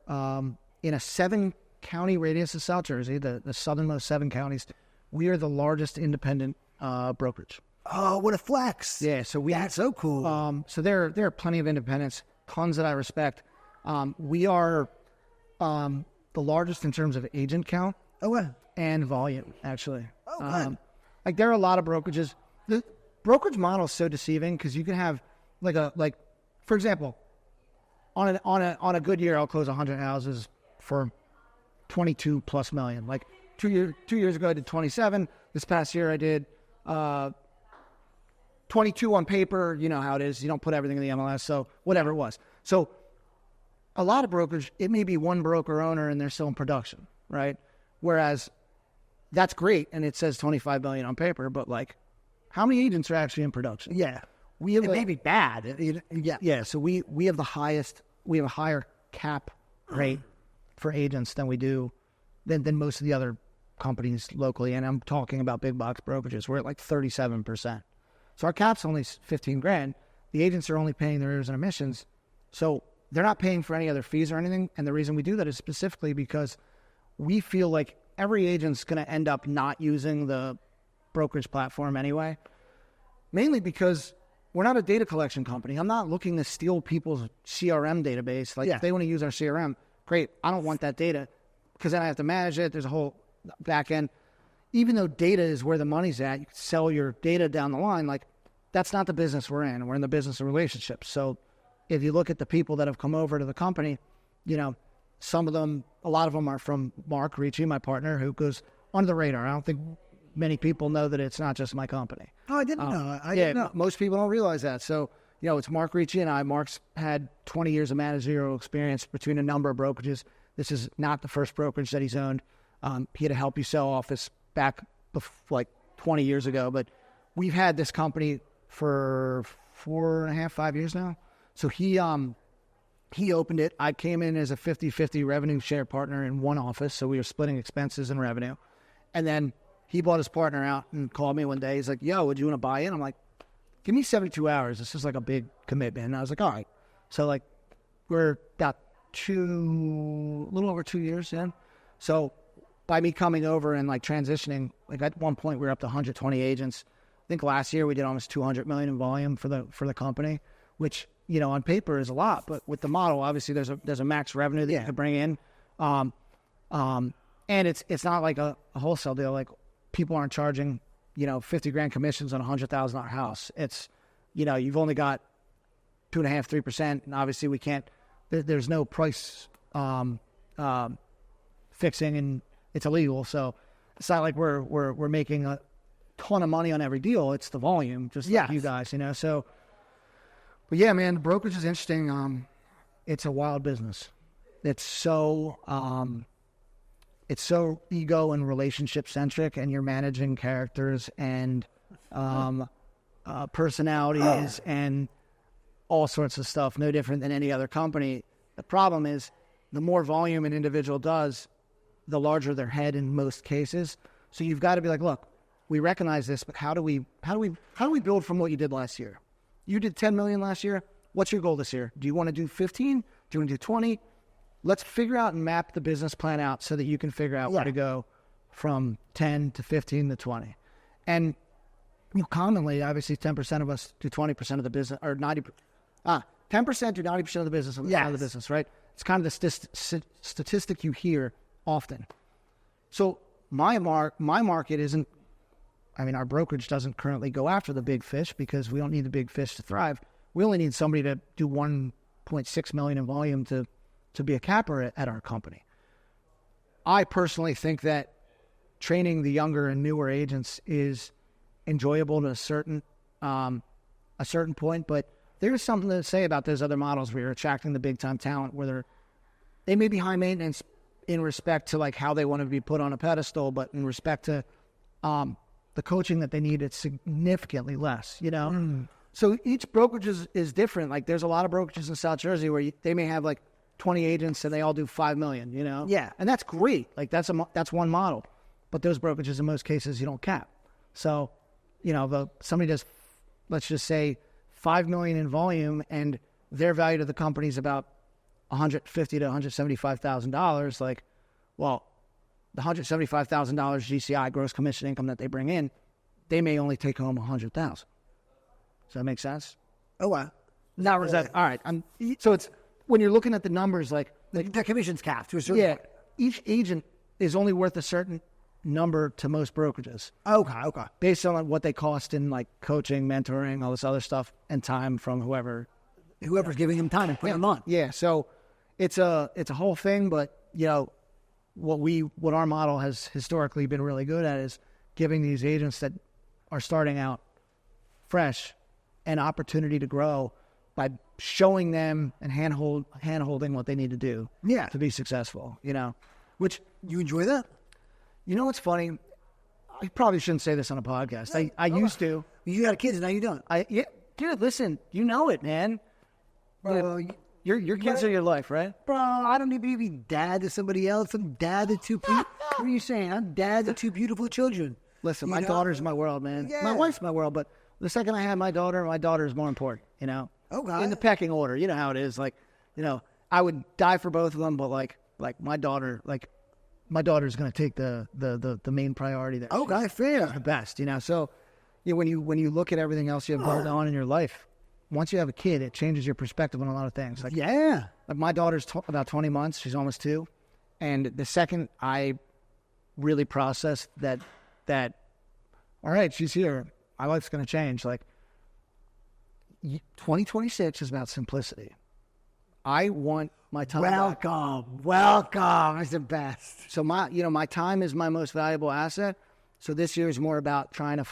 in a 7-county radius of South Jersey, the southernmost 7 counties. We are the largest independent brokerage. Oh, what a flex. Yeah, so That's so cool. So there are plenty of independents, tons that I respect. We are the largest in terms of agent count Oh, what? and volume, actually. Oh, good. Like there are a lot of brokerages. The brokerage model is so deceiving because you can have like for example, on a good year I'll close 100 houses for 22 plus million. Like 2 years ago I did 27. This past year I did 22 on paper. You know how it is. You don't put everything in the MLS, so whatever it was. So a lot of brokerage, it may be one broker owner and they're still in production, right? Whereas that's great and it says 25 million on paper, but like how many agents are actually in production? Yeah. We have It may be bad. Yeah. so we have a higher cap rate for agents than we do than most of the other companies locally, and I'm talking about big box brokerages. We're at like 37%. So our cap's only 15 grand. The agents are only paying their errors and omissions, so they're not paying for any other fees or anything. And the reason we do that is specifically because we feel like every agent's going to end up not using the brokerage platform anyway, mainly because we're not a data collection company. I'm not looking to steal people's CRM database. Like if they want to use our CRM, great. I don't want that data because then I have to manage it. There's a whole back end. Even though data is where the money's at, you can sell your data down the line. Like that's not the business we're in. We're in the business of relationships. So if you look at the people that have come over to the company, you know, some of them, a lot of them are from Mark Ricci, my partner, who goes under the radar. I don't think many people know that it's not just my company. Oh, I didn't know. I didn't know. Most people don't realize that. So, you know, it's Mark Ricci and I. Mark's had 20 years of managerial experience between a number of brokerages. This is not the first brokerage that he's owned. He had a help you sell office back like 20 years ago, but we've had this company for 4.5, 5 years now. So he opened it. I came in as a 50-50 revenue share partner in one office. So we were splitting expenses and revenue. And then he bought his partner out and called me one day. He's like, yo, would you want to buy in? I'm like, give me 72 hours. This is like a big commitment. And I was like, all right. So like we're about a little over 2 years in. So by me coming over and like transitioning, like at one point we were up to 120 agents. I think last year we did almost 200 million in volume for the company, which, you know, on paper is a lot, but with the model, obviously there's a max revenue that you can bring in. And it's not like a wholesale deal. Like people aren't charging, you know, 50 grand commissions on a $100,000 house. It's, you know, you've only got 2.5%, 3%. And obviously we can't, there's no price, fixing and it's illegal. So it's not like we're making a ton of money on every deal. It's the volume, just like you guys, you know? So, but yeah, man, the brokerage is interesting. It's a wild business. It's so ego and relationship centric, and you're managing characters and personalities and all sorts of stuff. No different than any other company. The problem is, the more volume an individual does, the larger their head in most cases. So you've got to be like, look, we recognize this, but how do we build from what you did last year? You did 10 million last year. What's your goal this year? Do you want to do 15? Do you want to do 20? Let's figure out and map the business plan out so that you can figure out where to go from 10 to 15 to 20. And you know, commonly, obviously, 10% of us do 20% of the business, or 10% do 90% of the business of the business, right? It's kind of the statistic you hear often. So my market isn't, I mean, our brokerage doesn't currently go after the big fish because we don't need the big fish to thrive. We only need somebody to do 1.6 million in volume to be a capper at our company. I personally think that training the younger and newer agents is enjoyable to a certain point, but there's something to say about those other models where you're attracting the big time talent, where they may be high maintenance in respect to like how they want to be put on a pedestal, but in respect to the coaching that they need, it's significantly less, you know? Mm. So each brokerage is different. Like there's a lot of brokerages in South Jersey where they may have like 20 agents and they all do 5 million, you know? Yeah. And that's great. Like that's one model, but those brokerages in most cases you don't cap. So, you know, somebody does, let's just say 5 million in volume and their value to the company is about $150,000 to $175,000. Like, well, the $175,000 GCI, gross commission income, that they bring in, they may only take home $100,000. Does that make sense? Oh, wow. Not really. All right. So it's when you're looking at the numbers, like the commission's capped to a certain point. Each agent is only worth a certain number to most brokerages. Okay. Based on what they cost in like coaching, mentoring, all this other stuff, and time from whoever's giving them time and putting them on. Yeah. So it's a whole thing, but you know what our model has historically been really good at is giving these agents that are starting out fresh an opportunity to grow by showing them and hand-holding what they need to do to be successful, you know, which you enjoy that. You know what's funny? I probably shouldn't say this on a podcast. I used to. You got kids and now you don't. Dude, listen, you know it, man. Bro, your kids are your life, right? Bro, I don't need to be dad to somebody else. I'm dad to two people. What are you saying? I'm dad to two beautiful children. Listen, my daughter's my world, man. Yeah. My wife's my world, but the second I have my daughter is more important, you know? Okay. In the pecking order. You know how it is. Like, you know, I would die for both of them, but like my daughter's going to take the main priority there. Okay, fair. The best, you know? So when you look at everything else you have going on in your life, once you have a kid, it changes your perspective on a lot of things. Like, yeah. Like my daughter's about 20 months. She's almost 2. And the second I really processed that, all right, she's here, my life's going to change. Like 2026 is about simplicity. I want my time back. Welcome. That's the best. So my time is my most valuable asset. So this year is more about trying to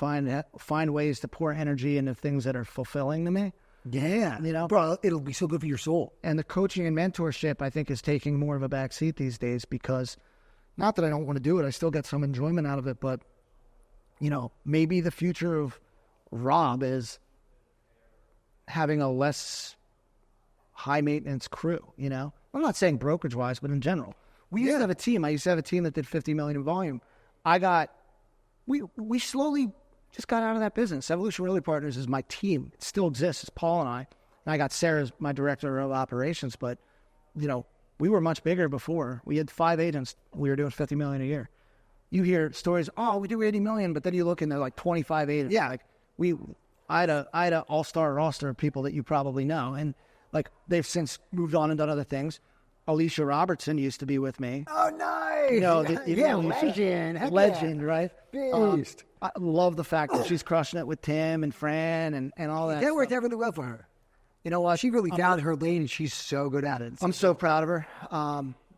find ways to pour energy into things that are fulfilling to me. Yeah. You know, bro, it'll be so good for your soul. And the coaching and mentorship, I think, is taking more of a back seat these days because not that I don't want to do it. I still get some enjoyment out of it. But, you know, maybe the future of Rob is having a less high maintenance crew, you know? I'm not saying brokerage wise, but in general. We used to have a team. I used to have a team that did 50 million in volume. We slowly just got out of that business. Evolution Realty Partners is my team. It still exists. It's Paul and I. And I got Sarah as my director of operations. But, you know, we were much bigger before. We had 5 agents. We were doing 50 million a year. You hear stories, oh, we do 80 million, but then you look and they're like 25 agents. Yeah. Like I had an all-star roster of people that you probably know. And like they've since moved on and done other things. Alicia Robertson used to be with me. Oh, nice. You know, legend, right? Beast. I love the fact that she's crushing it with Tim and Fran and all that. That worked out really well for her. You know what? She really found her lane, and she's so good at it. I'm so proud of her.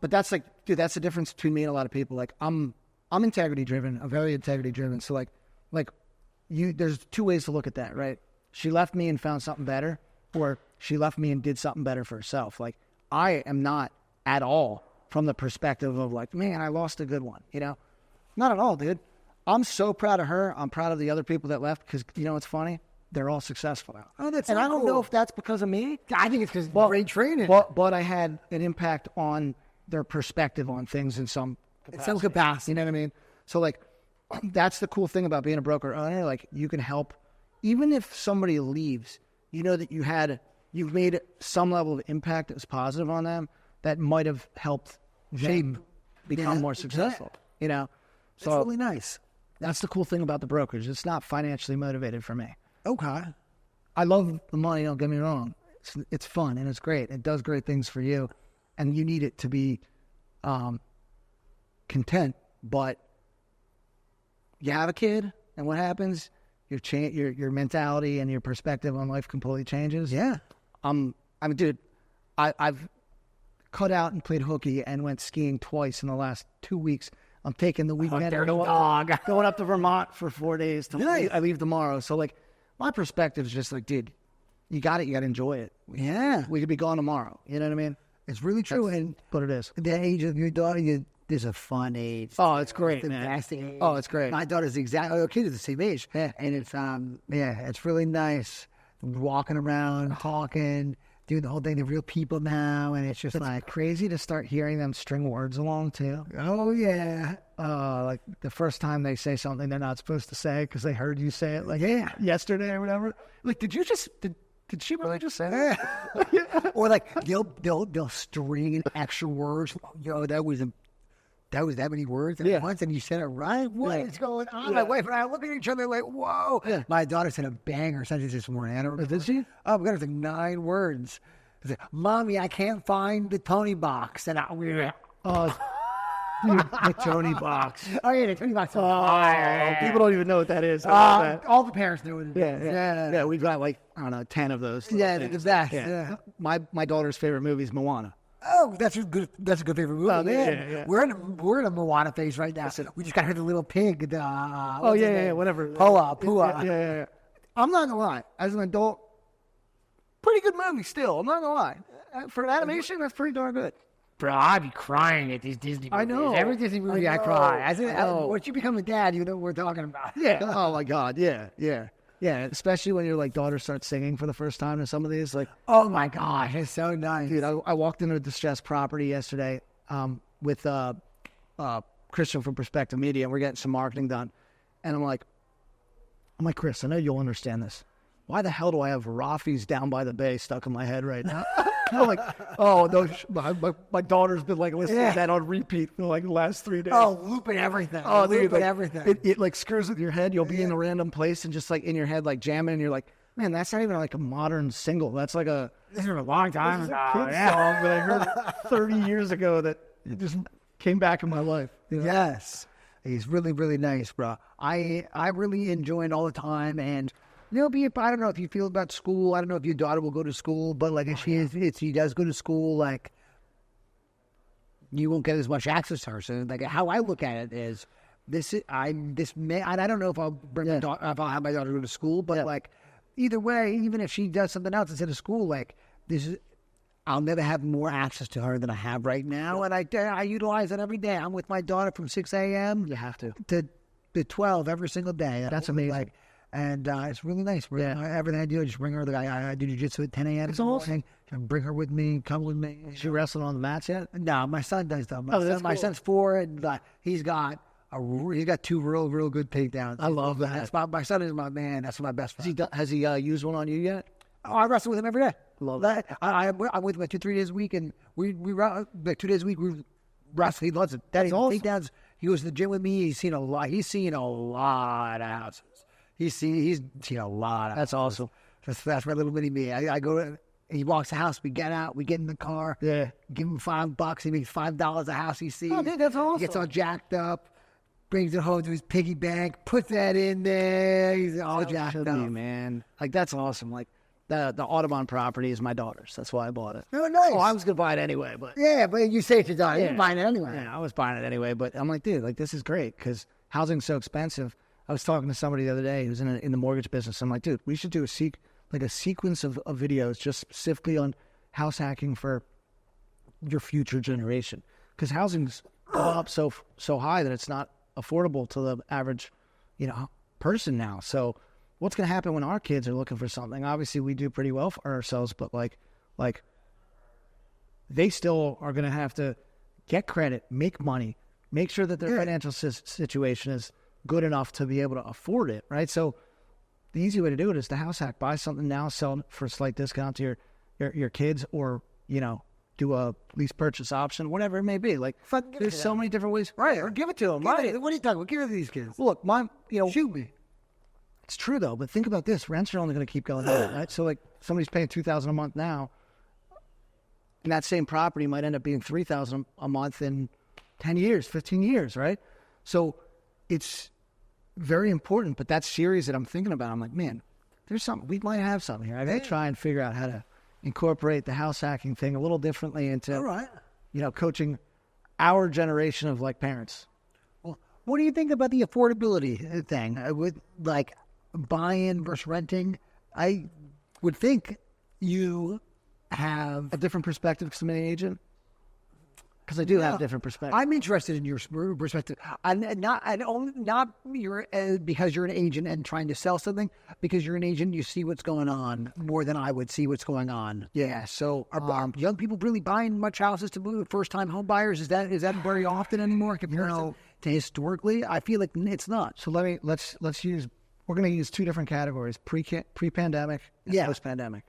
But that's like, dude, that's the difference between me and a lot of people. Like, I'm integrity driven. I'm very integrity driven. So there's 2 ways to look at that, right? She left me and found something better, or she left me and did something better for herself. Like, I am not at all from the perspective of like, man, I lost a good one, you know? Not at all, dude. I'm so proud of her. I'm proud of the other people that left because, you know what's funny? They're all successful now. Oh, that's and so I don't cool. know if that's because of me. I think it's because great training. But I had an impact on their perspective on things in some capacity. You know what I mean? So, like, that's the cool thing about being a broker owner. Like, you can help. Even if somebody leaves, you know that you've made some level of impact that was positive on them that might have helped them become more successful. You know? So that's really nice. That's the cool thing about the brokerage. It's not financially motivated for me. Okay. I love the money, don't get me wrong. It's fun and it's great. It does great things for you. And you need it to be content. But you have a kid, and what happens? Your mentality and your perspective on life completely changes. Yeah. Dude, I've cut out and played hooky and went skiing twice in the last 2 weeks. I'm taking the weekend. dirty dog. Going up to Vermont for 4 days. Nice. I leave tomorrow. So like, my perspective is just like, dude, you got it. You got to enjoy it. Yeah. We could be gone tomorrow. You know what I mean? It's really true. That's what it is. The age of your daughter, there's a fun age. Oh, it's great, the man. best age. Oh, it's great. My daughter's our kids are the same age. Yeah. And it's it's really nice walking around, talking, doing the whole thing. They're real people now, and it's just like Crazy to start hearing them string words along too. oh yeah. Like the first time they say something they're not supposed to say because they heard you say it, like yesterday or whatever. Like, did she really just say that? Or like they'll string in extra words. Yo, that was that many words at once, and you said it right. What is going on? My wife and I look at each other like, whoa. Yeah. My daughter said a banger sentence this morning. I don't know. Did she? Oh, we got like 9 words. I said, Mommy, I can't find the Tony box, and The Tony box. oh yeah, the Tony box. People don't even know what that is. All the parents know what it is. Yeah. We've got like, I don't know, 10 of those. Yeah, the best. Yeah. My daughter's favorite movie is Moana. Oh, that's a good favorite movie. Oh, man. yeah. We're in a Moana phase right now. We just got to hear the little pig. Whatever. Pua. Yeah. I'm not gonna lie. As an adult, pretty good movie still. I'm not gonna lie. For an animation, that's pretty darn good. Bro, I'd be crying at these Disney movies. I know. Every Disney movie I cry. Once you become a dad, you know what we're talking about. Yeah. Oh my God. Yeah. Especially when your like daughter starts singing for the first time to some of these. Like, oh my gosh, it's so nice. dude, I walked into a distressed property yesterday with Christian from Perspective Media, and we're getting some marketing done. And I'm like, Chris, I know you'll understand this. Why the hell do I have Rafi's Down by the Bay stuck in my head right now? I'm like, oh, no, my daughter's been like listening to that on repeat for like the last 3 days. Oh, looping everything. Oh, dude, looping like, everything. It like screws with your head. You'll be in a random place and just like in your head, like jamming, and you're like, man, that's not even like a modern single. That's like This is a long time ago. kid song that I heard 30 years ago that it just came back in my life. You know? Yes. He's really, really nice, bro. I really enjoy it all the time, and I don't know if you feel about school. I don't know if your daughter will go to school, but like if she does go to school, like you won't get as much access to her. So like how I look at it is I don't know if I'll if I'll have my daughter go to school, but like either way, even if she does something else instead of school, like I'll never have more access to her than I have right now, and I utilize it every day. I'm with my daughter from 6 a.m. You have to. to 12 every single day. That's amazing. Like, and it's really nice. Everything I do, I just bring her. I do jiu-jitsu at 10 a.m. It's awesome. Bring her with me, come with me. Is she wrestling on the mats yet? No, my son does though. My son's 4, and he's got 2 real good takedowns. I love that. My son is my man. That's my best friend. Has he used one on you yet? Oh, I wrestle with him every day. Love that. I'm with him 2-3 days a week, and we like 2 days a week we wrestle. He loves it. Daddy, awesome. takedowns. He goes to the gym with me. He's seen a lot. He's seen a lot of houses. He's seen a lot of That's houses. awesome. That's my little mini me. I go. He walks the house. We get out. We get in the car. Yeah. Give him $5. He makes $5 a house. He sees. Oh, dude, that's awesome. He gets all jacked up. Brings it home to his piggy bank. Puts that in there. He's all jacked up. Man. Like that's awesome. Like the Audubon property is my daughter's. That's why I bought it. Oh, nice. Oh, I was gonna buy it anyway, but yeah, but you say it's your daughter. You're buying it anyway. Yeah, I was buying it anyway, but I'm like, dude, like this is great because housing's so expensive. I was talking to somebody the other day who's in the mortgage business. I'm like, dude, we should do a sequence of videos just specifically on house hacking for your future generation because housing's gone up so high that it's not affordable to the average, person now. So what's going to happen when our kids are looking for something? Obviously, we do pretty well for ourselves, but like they still are going to have to get credit, make money, make sure that their financial situation is good enough to be able to afford it, right? So the easy way to do it is to house hack. Buy something now, sell it for a slight discount to your kids, or do a lease purchase option, whatever it may be. Like there's so many different ways, right? Or give it to them, What are you talking about? Give it to these kids. Look, Shoot me. It's true though, but think about this: rents are only going to keep going up, right? So like somebody's paying $2,000 a month now, and that same property might end up being $3,000 a month in 10 years, 15 years, right? So it's very important. But that series that I'm thinking about, I'm like, man, there's something we might have something here. I got to try and figure out how to incorporate the house hacking thing a little differently into, coaching our generation of like parents. What do you think about the affordability thing with like buy-in versus renting? I would think you have A different perspective because I'm an agent? Because I do have a different perspective. I'm interested in your perspective. Not you're because you're an agent and trying to sell something. Because you're an agent, you see what's going on more than I would see what's going on. Yeah, so Are young people really buying much houses to move? First-time home buyers, is that very often anymore compared to historically? I feel like it's not. so let's use, we're going to use two different categories, pre-pandemic and post-pandemic.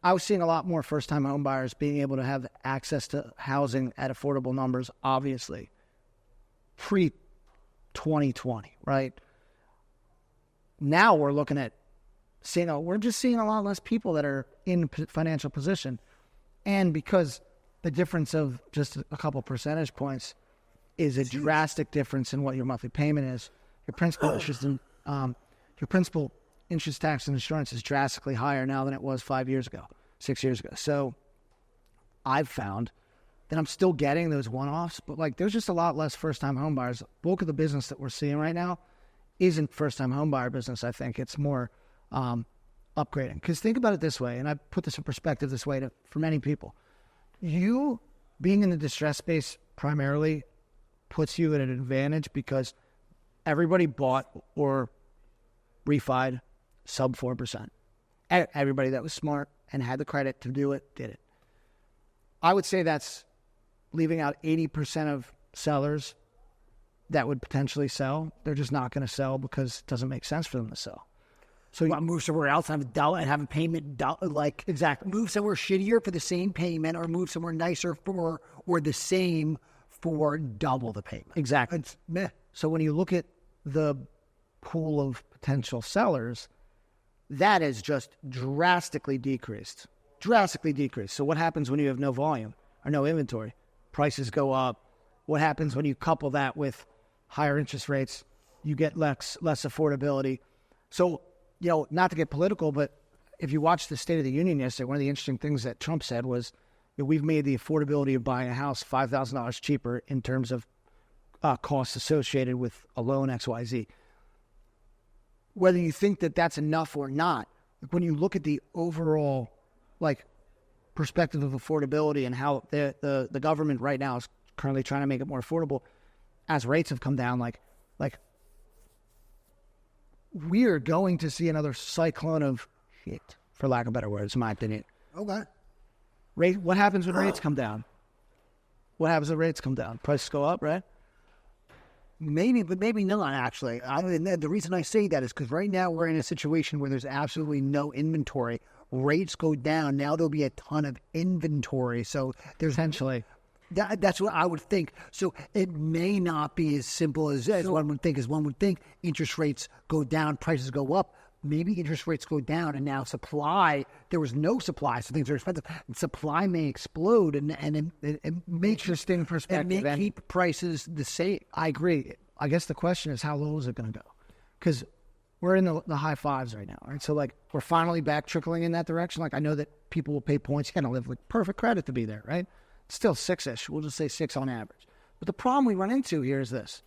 I was seeing a lot more first-time home buyers being able to have access to housing at affordable numbers, obviously, pre-2020, right? Now we're looking at we're just seeing a lot less people that are in financial position. And because the difference of just a couple percentage points is a drastic difference in what your monthly payment is, your principal interest, tax, and insurance is drastically higher now than it was 5 years ago, 6 years ago. So I've found that I'm still getting those one-offs, but like there's just a lot less first-time home buyers. The bulk of the business that we're seeing right now isn't first-time home buyer business. I think it's more upgrading. Because think about it this way, and I put this in perspective this way for many people. You being in the distress space primarily puts you at an advantage because everybody bought or refied sub 4%. Everybody that was smart and had the credit to do it, did it. I would say that's leaving out 80% of sellers that would potentially sell. They're just not going to sell because it doesn't make sense for them to sell. So you move somewhere else and have a payment, like Exactly. Move somewhere shittier for the same payment, or move somewhere nicer or the same for double the payment. Exactly. It's meh. So when you look at the pool of potential sellers, that is just drastically decreased. So what happens when you have no volume or no inventory? Prices go up. What happens when you couple that with higher interest rates? You get less affordability. So, not to get political, but if you watched the State of the Union yesterday, one of the interesting things that Trump said was, we've made the affordability of buying a house $5,000 cheaper in terms of costs associated with a loan XYZ. Whether you think that that's enough or not, when you look at the overall perspective of affordability and how the government right now is currently trying to make it more affordable, as rates have come down, we are going to see another cyclone of shit, for lack of better words, in my opinion. Okay. What happens when rates come down? Prices go up, right? Maybe, but maybe not, actually. The reason I say that is because right now we're in a situation where there's absolutely no inventory. Rates go down. Now there'll be a ton of inventory. So there's Potentially. That's what I would think. So it may not be as simple as one would think. As one would think, interest rates go down, prices go up. Maybe interest rates go down, and now there was no supply, so things are expensive. And supply may explode, and it may Interesting perspective. and keep prices the same. I agree. I guess the question is, how low is it going to go? Because we're in the high fives right now, right? So we're finally back trickling in that direction. I know that people will pay points. You got to live with perfect credit to be there, right? It's still 6-ish. We'll just say 6 on average. But the problem we run into here is this.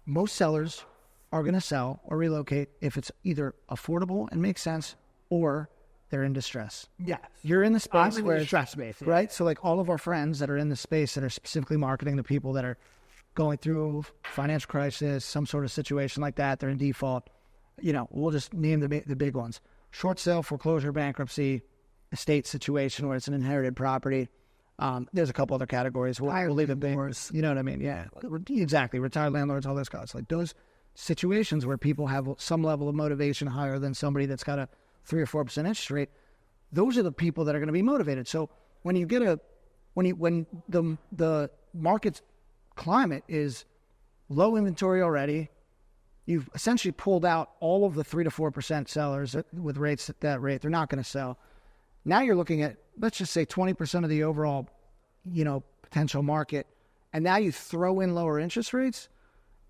Most sellers are going to sell or relocate if it's either affordable and makes sense, or they're in distress. Yes. You're in the space I'm in where the distress space, yeah. right? So all of our friends that are in the space that are specifically marketing to people that are going through financial crisis, some sort of situation like that, they're in default. We'll just name the big ones: short sale, foreclosure, bankruptcy, estate situation where it's an inherited property. There's a couple other categories. We'll leave it big. You know what I mean? Yeah, exactly. Retired landlords, all those guys. Those situations where people have some level of motivation higher than somebody that's got a 3 or 4% interest rate. Those are the people that are going to be motivated. So when you get when the market's climate is low inventory already, you've essentially pulled out all of the 3 to 4% sellers with rates at that rate. They're not going to sell. Now you're looking at, let's just say 20% of the overall, potential market. And now you throw in lower interest rates.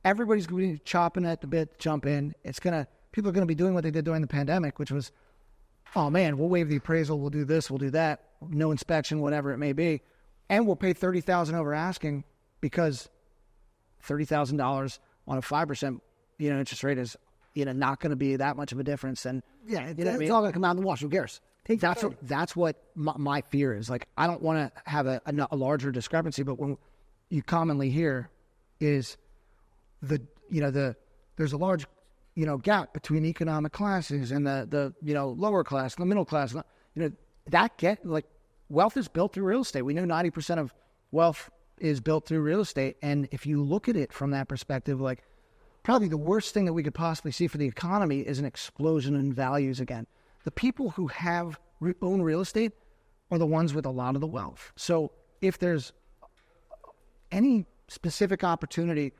Everybody's going to be chopping at the bit to jump in. People are going to be doing what they did during the pandemic, which was, oh man, we'll waive the appraisal. We'll do this. We'll do that. No inspection, whatever it may be. And we'll pay $30,000 over asking because $30,000 on a 5%, interest rate is, not going to be that much of a difference. And Yeah, you know what I mean? it's all going to come out in the wash. Who cares? That's what my fear is. Like, I don't want to have a larger discrepancy, but when you commonly hear is there's a large, gap between economic classes and the lower class, the middle class. Wealth is built through real estate. We know 90% of wealth is built through real estate. And if you look at it from that perspective, like, probably the worst thing that we could possibly see for the economy is an explosion in values again. The people who own real estate are the ones with a lot of the wealth. So if there's any specific opportunity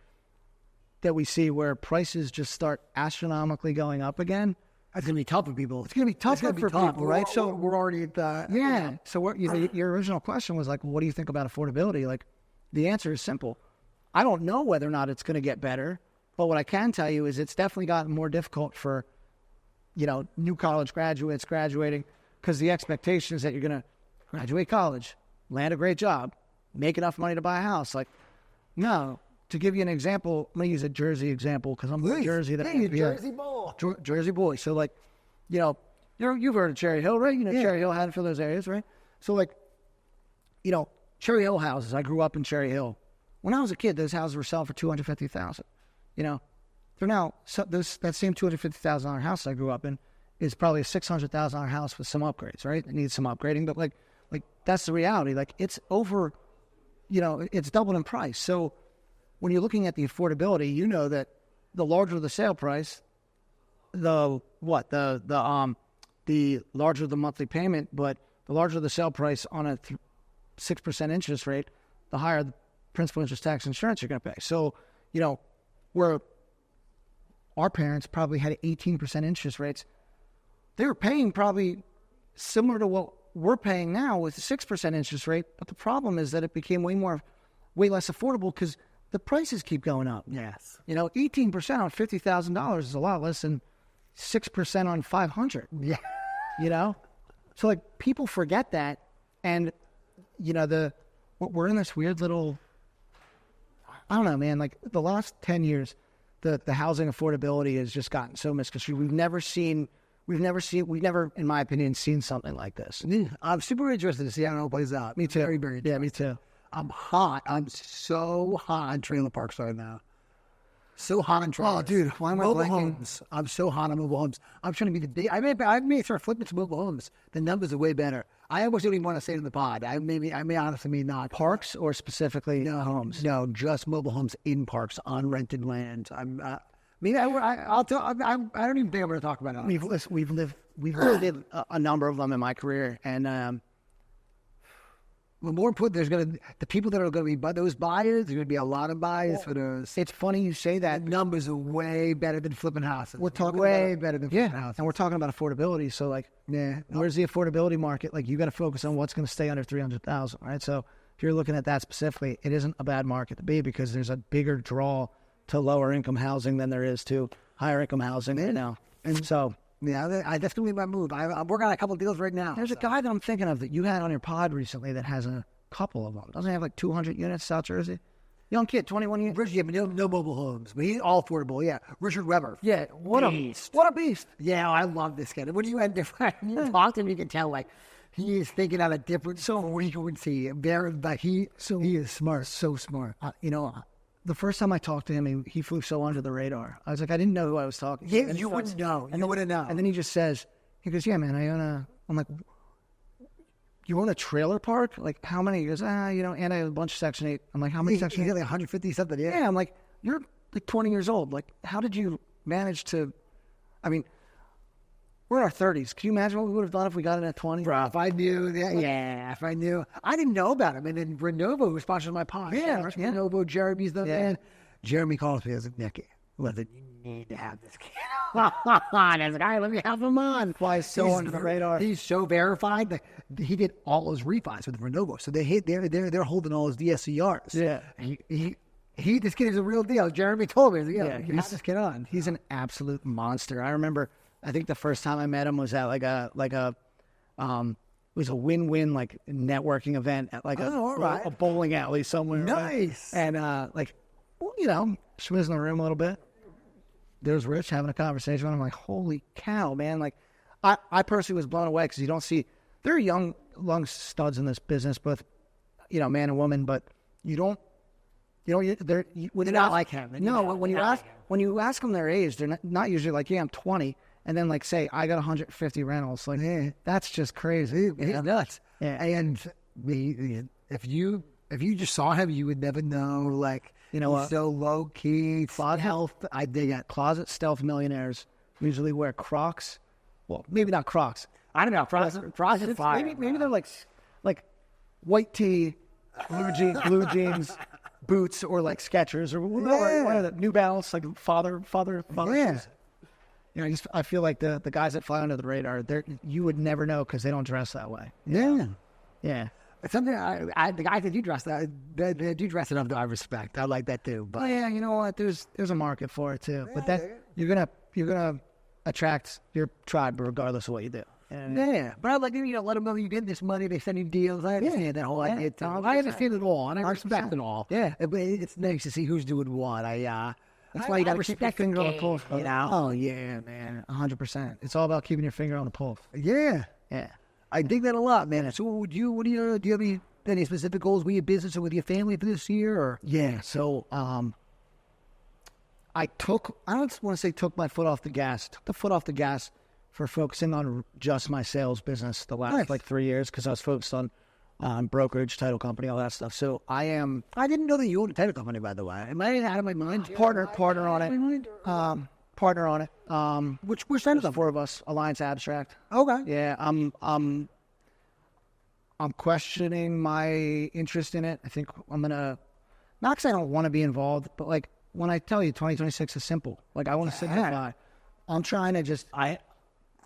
that we see where prices just start astronomically going up again, It's going to be tough for people. it's going to be tougher for people, right? So we're already at the... Yeah. So your original question was like, what do you think about affordability? Like, the answer is simple. I don't know whether or not it's going to get better, but what I can tell you is it's definitely gotten more difficult for, new college graduates graduating, because the expectation is that you're going to graduate college, land a great job, make enough money to buy a house. Like, no. To give you an example, I'm going to use a Jersey example because I'm from Jersey. Jersey boy. Jersey boy. So, like, you've heard of Cherry Hill, right? Cherry Hill, Haddonfield, those areas, right? So, like, Cherry Hill houses. I grew up in Cherry Hill. When I was a kid, those houses were selling for $250,000. They're now that same $250,000 house I grew up in is probably a $600,000 house with some upgrades, right? It needs some upgrading, but like that's the reality. Like, it's over, it's doubled in price. So when you're looking at the affordability, that the larger the sale price, the larger the monthly payment, but the larger the sale price on a 6% interest rate, the higher the principal, interest, tax, insurance you're going to pay. So, where our parents probably had 18% interest rates, they were paying probably similar to what we're paying now with a 6% interest rate. But the problem is that it became way less affordable because the prices keep going up. Yes. 18% on $50,000 is a lot less than 6% on $500. Yeah. So, like, people forget that, and we're in this weird little, I don't know, man. Like, the last 10 years, the housing affordability has just gotten so misconstrued. We've never, in my opinion, seen something like this. I'm super interested to see how it all plays out. Me too. Very, very Yeah, me too. I'm hot. I'm so hot on trailer parks right now. So hot on trailers. Oh, dude, why am I mobile blanking? homes? I'm so hot on mobile homes. I'm trying to be the big. I may start flipping to mobile homes. The numbers are way better. I almost don't even want to say it in the pod. I may honestly not. Parks or specifically homes? No, just mobile homes in parks on rented land. I'll tell. I don't even think I'm going to talk about it. We've lived a number of them in my career, and Well, more important, the people that are going to be those buyers. There's going to be a lot of buyers for those. it's funny you say that. The numbers are way better than flipping houses. We're talking way about, better than flipping houses. and we're talking about affordability. So, like, where's the affordability market? Like, you got to focus on what's going to stay under 300,000, right? So, if you're looking at that specifically, it isn't a bad market to be because there's a bigger draw to lower income housing than there is to higher income housing right now. And so, yeah, that's going to be my move. I'm working on a couple of deals right now. there's a guy that I'm thinking of that you had on your pod recently that has a couple of them. Doesn't he have like 200 units, South Jersey? Young kid, 21 years. Richard, but no mobile homes, but he's all affordable. Yeah, Richard Weber. Yeah, what a beast! What a beast! Yeah, I love this kid. When you talk to him, you can tell like he is thinking on a different frequency. He is smart, so smart. The first time I talked to him, he flew so under the radar. I was like, I didn't know who I was talking to. Yeah, you wouldn't know. You wouldn't know. And then he just says, he goes, yeah, man, I'm like, you own a trailer park? Like, how many? He goes, and I have a bunch of Section 8. I'm like, how many Section 8? Like 150 something, yeah. Yeah, I'm like, you're like 20 years old. Like, how did you manage to, we're in our 30s. Can you imagine what we would have done if we got in at 20? Bro, if I knew, if I knew. I didn't know about him. And then Renovo, who sponsors my pod. Yeah. Renovo, Jeremy's the man. Jeremy calls me as a Nick. Listen, you need to have this kid on. I was like, all right, let me have him on. Flies so under the radar. He's so verified. That he did all his refis with Renovo. So they're holding all his DSCRs. Yeah. This kid is a real deal. Jeremy told me. You have this kid on. He's an absolute monster. I remember, I think the first time I met him was at it was a win-win like networking event at like a bowling alley somewhere. Nice. Right? And schmoozing the room a little bit. There's Rich having a conversation. And I'm like, holy cow, man. Like, I personally was blown away because you don't see, there are young studs in this business, both, man and woman, but they're not like him. No, when you ask them their age, they're not usually like, yeah, I'm 20. And then like say, I got 150 rentals. Like, that's just crazy. It's nuts. Yeah. And if you just saw him, you would never know. Like, he's so low key, health. I dig it. Closet stealth millionaires usually wear Crocs. Well, maybe not Crocs. I don't know. Crocs are fire. Maybe they're like white tee, blue jeans, boots, or like Skechers or whatever, New Balance, like father. Yeah. I feel like the guys that fly under the radar, you would never know because they don't dress that way. Yeah. Yeah. Something the guys that do dress they do dress enough that I respect. I like that too. But yeah, you know what? There's a market for it too. But that you're gonna attract your tribe regardless of what you do. And but I'd like to let them know you get this money. They send you deals. I understand that whole idea. I understand it all, and I respect it all. Yeah, it's nice to see who's doing what. That's why you got to keep your finger on the pulse. Oh yeah, man, 100%. It's all about keeping your finger on the pulse. Yeah. Yeah. I dig that a lot, man. So do you have any specific goals with your business or with your family for this year? Or? Yeah. So I don't want to say took my foot off the gas. Took the foot off the gas for focusing on just my sales business the last 3 years because I was focused on brokerage, title company, all that stuff. So I didn't know that you owned a title company, by the way. Am I out of my mind? Partner on it. Partner on it. Which side of them? 4 of us. Alliance Abstract. Okay. Yeah. I'm questioning my interest in it. I think I'm gonna not because I don't want to be involved, but like when I tell you 2026 is simple. Like I want to simplify. I'm trying to just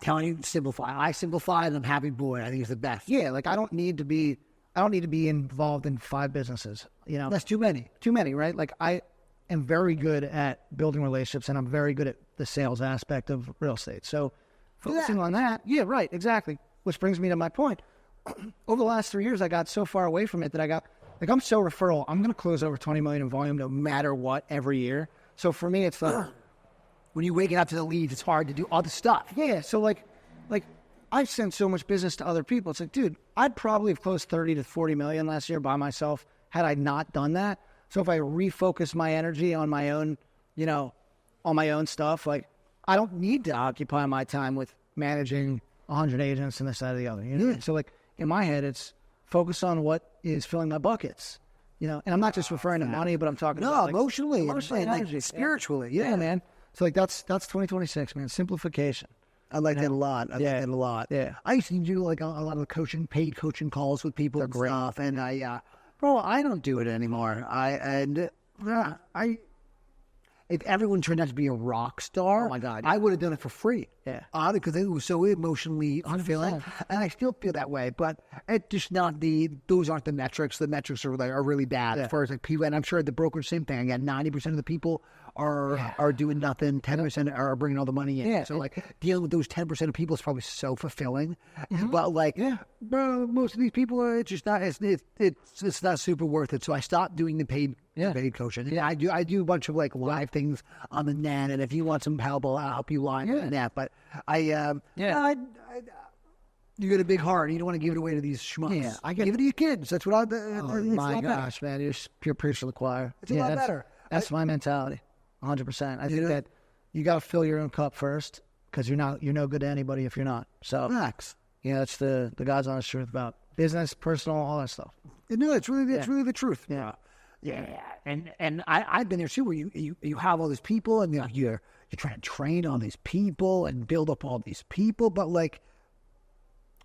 telling you simplify. I simplify and I'm happy boy. I think it's the best. Yeah, like I don't need to be involved in 5 businesses. That's too many. Too many, right? Like I am very good at building relationships and I'm very good at the sales aspect of real estate. So focusing on that, yeah, right, exactly. Which brings me to my point. Over the last 3 years, I got so far away from it that I'm so referral. I'm going to close over 20 million in volume no matter what every year. So for me, it's like when you're waking up to the leads, it's hard to do other stuff. Yeah. So like I've sent so much business to other people. It's like, dude, I'd probably have closed 30 to 40 million last year by myself had I not done that. So if I refocus my energy on my own, on my own stuff, like I don't need to occupy my time with managing 100 agents and this, that, or the other. So like in my head, it's focus on what is filling my buckets. And I'm not just referring to money, but I'm talking about emotionally and energy, spiritually. Yeah, man. So like that's 2026, man. Simplification. I like that a lot. I like that a lot. Yeah. I used to do like a lot of paid coaching calls with people and stuff, and I don't do it anymore. If everyone turned out to be a rock star, oh my God, I would have done it for free. Yeah. Because it was so emotionally fulfilling, and I still feel that way. But it's just not those aren't the metrics. The metrics are really bad as far as like people. And I'm sure the brokerage same thing. Again, 90% of the people are doing nothing. 10% are bringing all the money in. Yeah. So like dealing with those 10% of people is probably so fulfilling. But like, bro, most of these people are just not. It's not super worth it. So I stopped doing the paid coaching. Yeah, I do a bunch of like live things on the net, and if you want some help, I'll help you live on the net. But you got a big heart, and you don't want to give it away to these schmucks. Yeah, I give it to your kids. That's what my gosh, man, you're pure preacher to the choir. It's a lot better. That's my mentality, 100%. I think that you got to fill your own cup first, because you're no good to anybody if you're not. So, facts. That's the God's honest truth about business, personal, all that stuff. No, it's really the truth. Yeah. Yeah, and I've been there too, where you have all these people, and you're trying to train all these people and build up all these people, but like,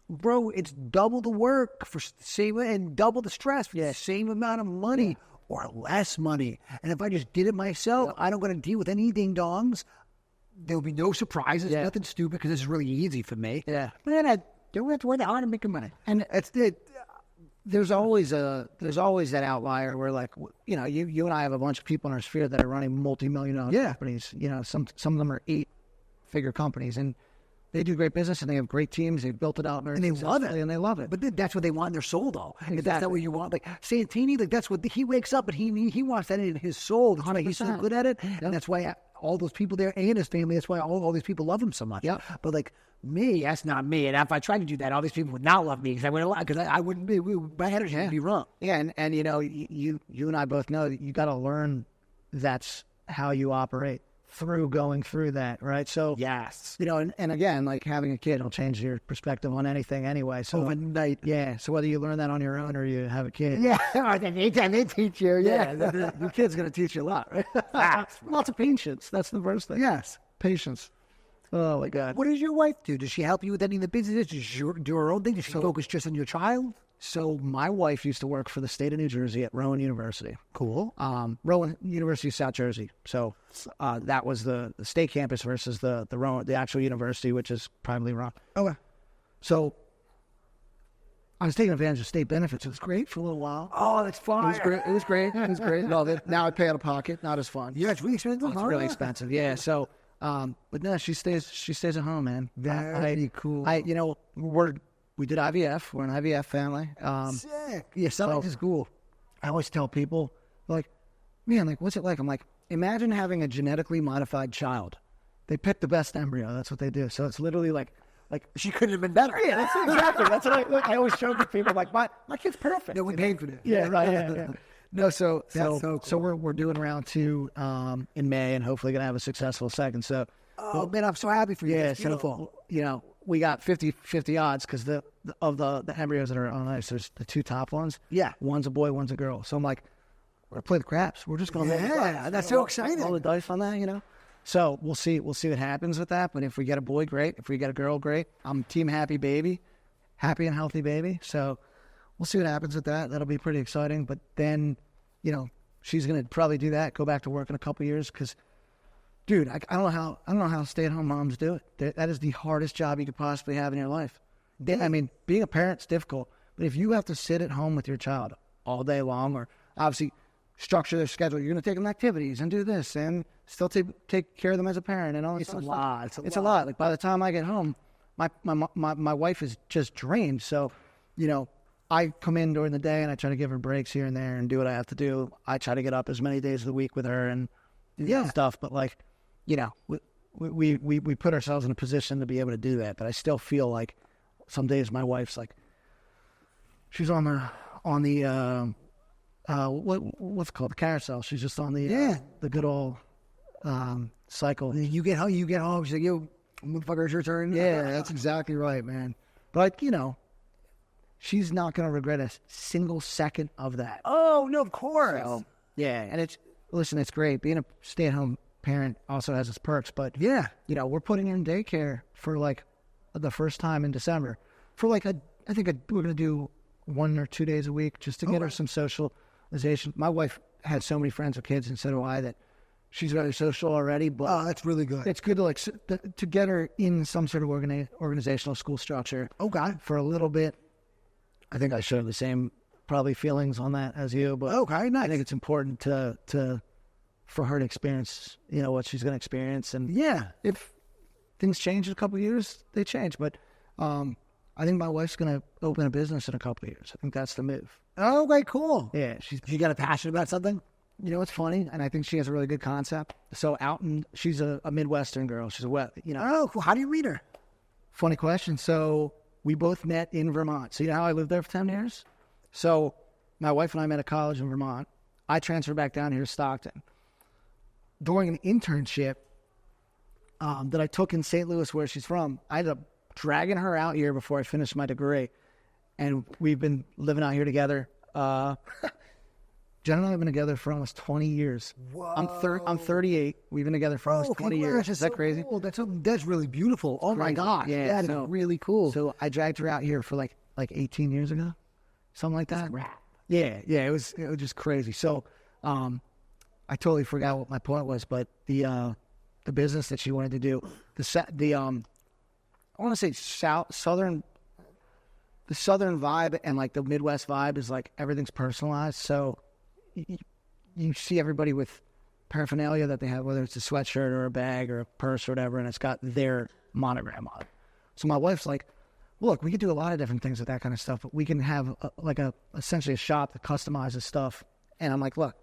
bro, it's double the work for same and double the stress for the same amount of money or less money. And if I just did it myself, I don't got to deal with any ding dongs. There'll be no surprises, nothing stupid, because it's really easy for me. Yeah, but then I don't have to work hard to make money, and it's it. There's always that outlier where like you and I have a bunch of people in our sphere that are running multi-million-dollar companies. Some of them are 8-figure companies, and they do great business and they have great teams. They've built it out very And they love it. successfully, and they love it. But that's what they want in their soul, though. If that's Exactly. not what you want. Like Santini, like that's what he wakes up and he wants that in his soul. That's why he's so 100%. good at it. And that's why all those people there and his family, that's why all these people love him so much. Yep. But like me, that's not me. And if I tried to do that, all these people would not love me because I wouldn't be, my energy would be wrong. Yeah, and you know, you and I both know that you got to learn that's how you operate through going through that, right? So Yes. you know, and again, like having a kid will change your perspective on anything anyway. So Overnight. yeah, so whether you learn that on your own or you have a kid, Yeah. Anytime they teach you. Yeah. your kid's gonna teach you a lot, right? Lots of patience. That's the first thing. Yes. Patience. Oh my God. What does your wife do? Does she help you with any of the businesses? Does she do her own thing? Does she focus just on your child? So my wife used to work for the state of New Jersey at Rowan University. Cool. Rowan University of South Jersey. So that was the state campus versus the Rowan, the actual university, which is privately run. Okay. So I was taking advantage of state benefits. It was great for a little while. Oh, that's fine. It was great. It was great. It was great. Now I pay out of pocket. Not as fun. Yeah, it's really expensive. It's really expensive. Yeah. So, but no, she stays at home, man. Very cool. You know, we did IVF. We're an IVF family. Sick. Yeah, something is cool. I always tell people, like, man, like, what's it like? I'm like, imagine having a genetically modified child. They pick the best embryo. That's what they do. So it's literally like She couldn't have been better. yeah, that's exactly. That's what I always joke with people. Like, my kid's perfect. No, we paid for this. Yeah, right. Yeah. No, so so cool. we're doing round 2 in May, and hopefully gonna have a successful second. So Oh, man, I'm so happy for you. yeah, It's beautiful. so you know, we got 50 odds because the embryos that are on ice, there's the 2 top ones. Yeah. One's a boy, one's a girl. So I'm like, we're gonna play the craps. We're just gonna roll the Yeah, dice. that's so exciting. Roll the dice on that, you know. So we'll see what happens with that. But if we get a boy, great. If we get a girl, great. I'm team happy baby, happy and healthy baby. So we'll see what happens with that. That'll be pretty exciting. But then, you know, she's gonna probably do that. Go back to work in a couple years because, dude, I don't know how stay-at-home moms do it. That is the hardest job you could possibly have in your life. I mean, being a parent's difficult, but if you have to sit at home with your child all day long, or obviously structure their schedule, you're going to take them activities and do this, and still take care of them as a parent, and all this It's a other lot. stuff. It's a lot. Like by the time I get home, my wife is just drained. So, you know, I come in during the day and I try to give her breaks here and there and do what I have to do. I try to get up as many days of the week with her and stuff. But like, you know, we put ourselves in a position to be able to do that. But I still feel like some days my wife's like, she's on the what's it called, the carousel. She's just on the good old cycle. You get home, she's like, yo, motherfucker, it's your turn. Yeah, that's exactly right, man. But you know, she's not going to regret a single second of that. Oh, no, of course. So, yeah, and it's great. Being a stay-at-home parent also has its perks, but Yeah. you know, we're putting her in daycare for like the first time in December for like we're going to do 1 or 2 days a week just to get her some socialization. My wife had so many friends with kids, and so do I, that she's very social already, but Oh, that's really good. it's good to to get her in some sort of organizational school structure. Oh, God. For a little bit. I think I share the same probably feelings on that as you, but Okay, nice. I think it's important for her to experience, you know, what she's going to experience. And Yeah. if things change in a couple of years, they change. But I think my wife's going to open a business in a couple of years. I think that's the move. Oh, okay, cool. Yeah, You got a passion about something? you know, it's funny, and I think she has a really good concept. So she's a Midwestern girl. She's Oh, cool. How do you meet her? Funny question. So we both met in Vermont. So you know how I lived there for 10 years? So my wife and I met at college in Vermont. I transferred back down here to Stockton. During an internship that I took in St. Louis, where she's from, I ended up dragging her out here before I finished my degree. And we've been living out here together. Jen and I have been together for almost 20 years. Whoa. I'm 38. We've been together for almost 20 years. Is that crazy? Cool. That's really beautiful. Oh, my Crazy. God. Yeah, That is so- really cool. So I dragged her out here for like 18 years ago, something like that. Yeah, it was just crazy. So, I totally forgot what my point was, but the business that she wanted to do, I want to say southern vibe and like the Midwest vibe is like everything's personalized. So you see everybody with paraphernalia that they have, whether it's a sweatshirt or a bag or a purse or whatever, and it's got their monogram on it. So my wife's like, look, we could do a lot of different things with that kind of stuff, but we can have essentially a shop that customizes stuff. And I'm like, look,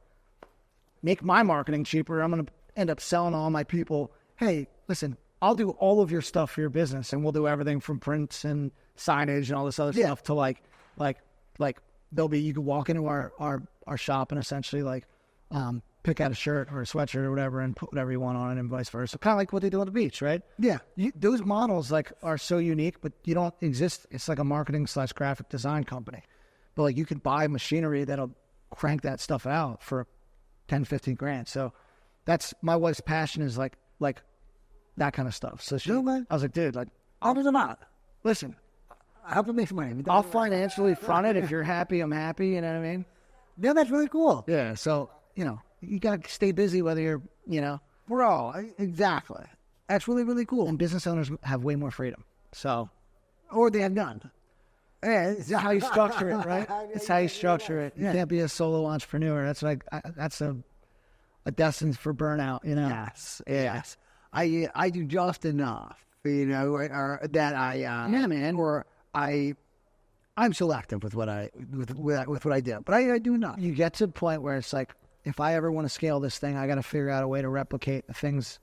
make my marketing cheaper. I'm going to end up selling all my people, hey, listen, I'll do all of your stuff for your business, and we'll do everything from prints and signage and all this other stuff to like there'll be, you can walk into our shop and essentially pick out a shirt or a sweatshirt or whatever and put whatever you want on it, and vice versa. Kind of like what they do on the beach, right? Yeah. Those models are so unique, but you don't exist. It's like a marketing / graphic design company. But you could buy machinery that'll crank that stuff out for 10, 15 grand. So that's my wife's passion, is like that kind of stuff. So I was like, dude, I'll do not. Listen, I have to make some money. I'll financially front it. If you're happy, I'm happy. You know what I mean? Yeah, that's really cool. Yeah. So, you got to stay busy whether you're, Bro, exactly. That's really, really cool. And business owners have way more freedom. So. Or they have none. Yeah, it's how you structure it, right? It's how you structure it. You can't be a solo entrepreneur. That's that's a destined for burnout, Yes. I do just enough, or that I'm selective with what I do, but I do enough. You get to a point where it's like, if I ever want to scale this thing, I got to figure out a way to replicate the things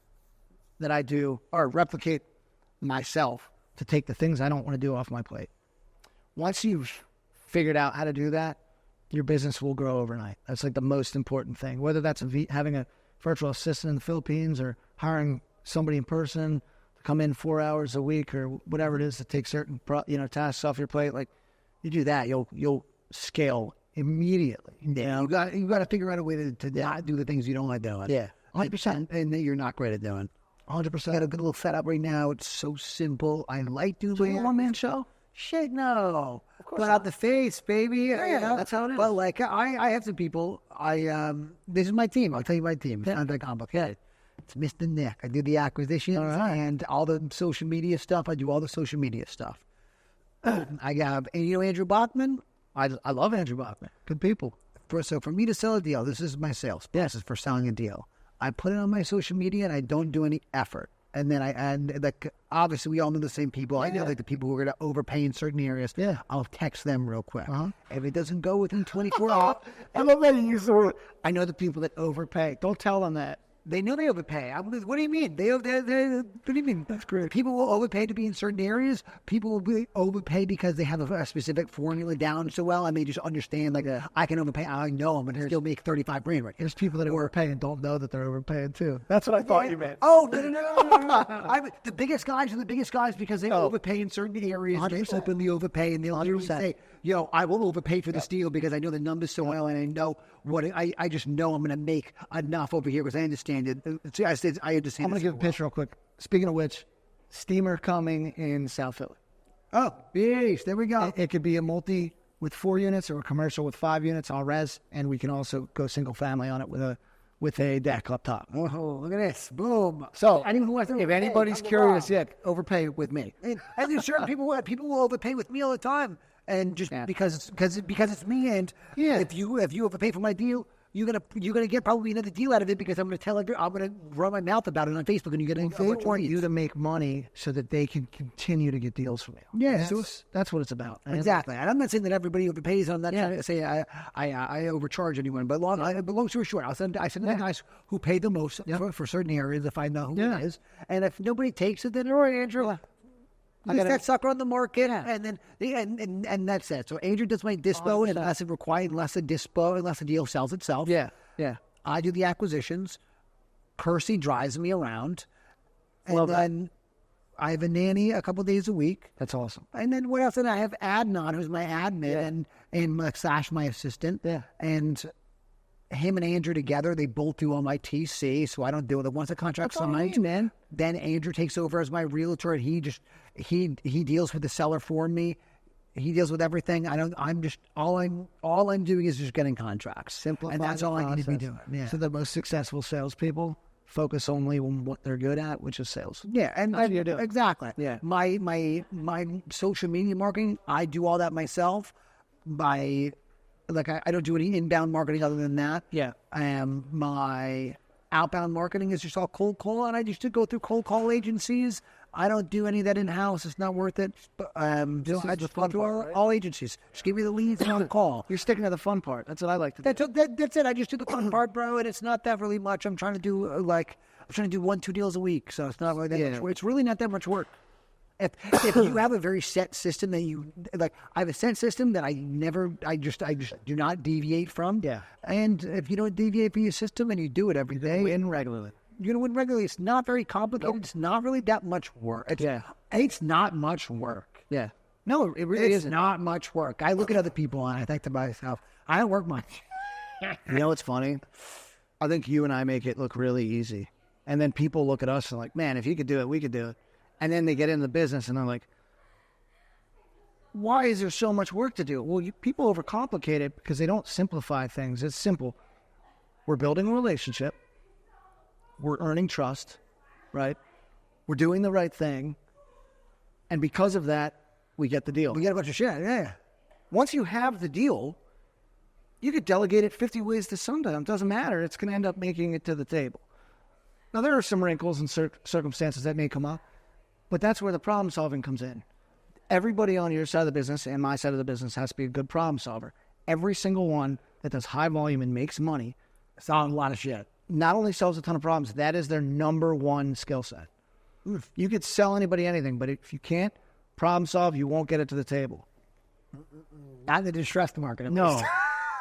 that I do, or replicate myself to take the things I don't want to do off my plate. Once you've figured out how to do that, your business will grow overnight. That's the most important thing. Whether that's having a virtual assistant in the Philippines, or hiring somebody in person to come in 4 hours a week, or whatever it is to take certain tasks off your plate. You do that, you'll scale immediately. Yeah, you got to figure out a way to not do the things you don't like doing. Yeah, 100%, and that you're not great at doing. 100%. I got a good little setup right now. It's so simple. I like doing a one-man show. Shit, no. Of course but not. out the face, baby. Yeah, that's how it is. But I have some people. This is my team. I'll tell you my team. It's not that complicated. It's Mr. Nick. I do the acquisitions and all the social media stuff. I do all the social media stuff. I have, Andrew Bachman. I love Andrew Bachman. Good people. So for me to sell a deal, this is my sales. This is for selling a deal. I put it on my social media and I don't do any effort. And then obviously we all know the same people. I know the people who are going to overpay in certain areas. Yeah. I'll text them real quick. If it doesn't go within 24 hours, I love that you use the word. I know the people that overpay. Don't tell them that. They know they overpay. What do you mean? What do you mean? That's great. People will overpay to be in certain areas. People will overpay because they have a specific formula down so well, and they just understand, I can overpay. I know I'm going to still make 35 grand right. There's people that overpay and don't know that they're overpaying too. That's what I thought you meant. Oh, no. The biggest guys are the biggest guys because they overpay in certain areas. 100%. They openly overpay, and they'll usually say, I will overpay for this deal because I know the numbers so well, and I know I just know I'm going to make enough over here because I understand it. I understand. I'm going to give a pitch real quick. Speaking of which, steamer coming in South Philly. Oh, beast. There we go. It could be a multi with 4 units or a commercial with 5 units, all res, and we can also go single family on it with a deck up top. Oh, look at this. Boom. So if anybody's curious, overpay with me. And there's certain people will overpay with me all the time. And just because it's me, and if you overpay for my deal, you're gonna get probably another deal out of it because I'm gonna run my mouth about it on Facebook, and you're gonna. They want you to make money so that they can continue to get deals from you. Yeah, that's what it's about. Exactly. And I'm not saying that everybody overpays. I'm not trying to say I overcharge anyone. But long story short, I send the guys who pay the most for certain areas if I know who it is, and if nobody takes it, then all right, Andrew. I got that sucker on the market, and then and that's it. So Andrew does my dispo, unless it required, unless the deal sells itself. Yeah. I do the acquisitions. Kersey drives me around, and then I have a nanny a couple days a week. That's awesome. And then what else? And I have Adnan, who's my admin, and Sash, my assistant. Yeah. And him and Andrew together, they both do all my TC, so I don't deal with it. Once the contract's signed, man. Then Andrew takes over as my realtor, and he deals with the seller for me. He deals with everything. All I'm doing is just getting contracts. Simplify, and that's all I need to be doing. Yeah. So the most successful salespeople focus only on what they're good at, which is sales. Yeah, and that's what you're doing. Exactly. Yeah. My social media marketing, I do all that myself. I don't do any inbound marketing other than that. Yeah. My outbound marketing is just all cold call, and I just go through cold call agencies. I don't do any of that in-house. It's not worth it. But, I just go to all agencies. Just give me the leads and I'll call. You're sticking to the fun part. That's what I like to do. That's it. I just do the fun part, bro, and it's not that really much. I'm trying to do 1-2 deals a week, so it's not really that much work. It's really not that much work. If you have a very set system that you like, I have a set system that I just do not deviate from. Yeah. And if you don't deviate from your system and you do it every day, Win regularly. you're gonna win regularly. It's not very complicated. It's not really that much work. It's not much work. Yeah. No, it really It's isn't. not much work. I look at other people and I think to myself, I don't work much. You know what's funny? I think you and I make it look really easy. And then people look at us and like, man, if you could do it, we could do it. And then they get into the business and they're like, why is there so much work to do? Well, people overcomplicate it because they don't simplify things. It's simple. We're building a relationship. We're earning trust, right? We're doing the right thing. And because of that, we get the deal. We get a bunch of shit, yeah. Once you have the deal, you could delegate it 50 ways to Sunday. It doesn't matter. It's going to end up making it to the table. Now, there are some wrinkles and circumstances that may come up, but that's where the problem solving comes in. Everybody on your side of the business and my side of the business has to be a good problem solver. Every single one that does high volume and makes money Solves a lot of shit. not only solves a ton of problems, that is their number one skill set. You could sell anybody anything, but if you can't problem solve, you won't get it to the table. Not in the distressed market. No,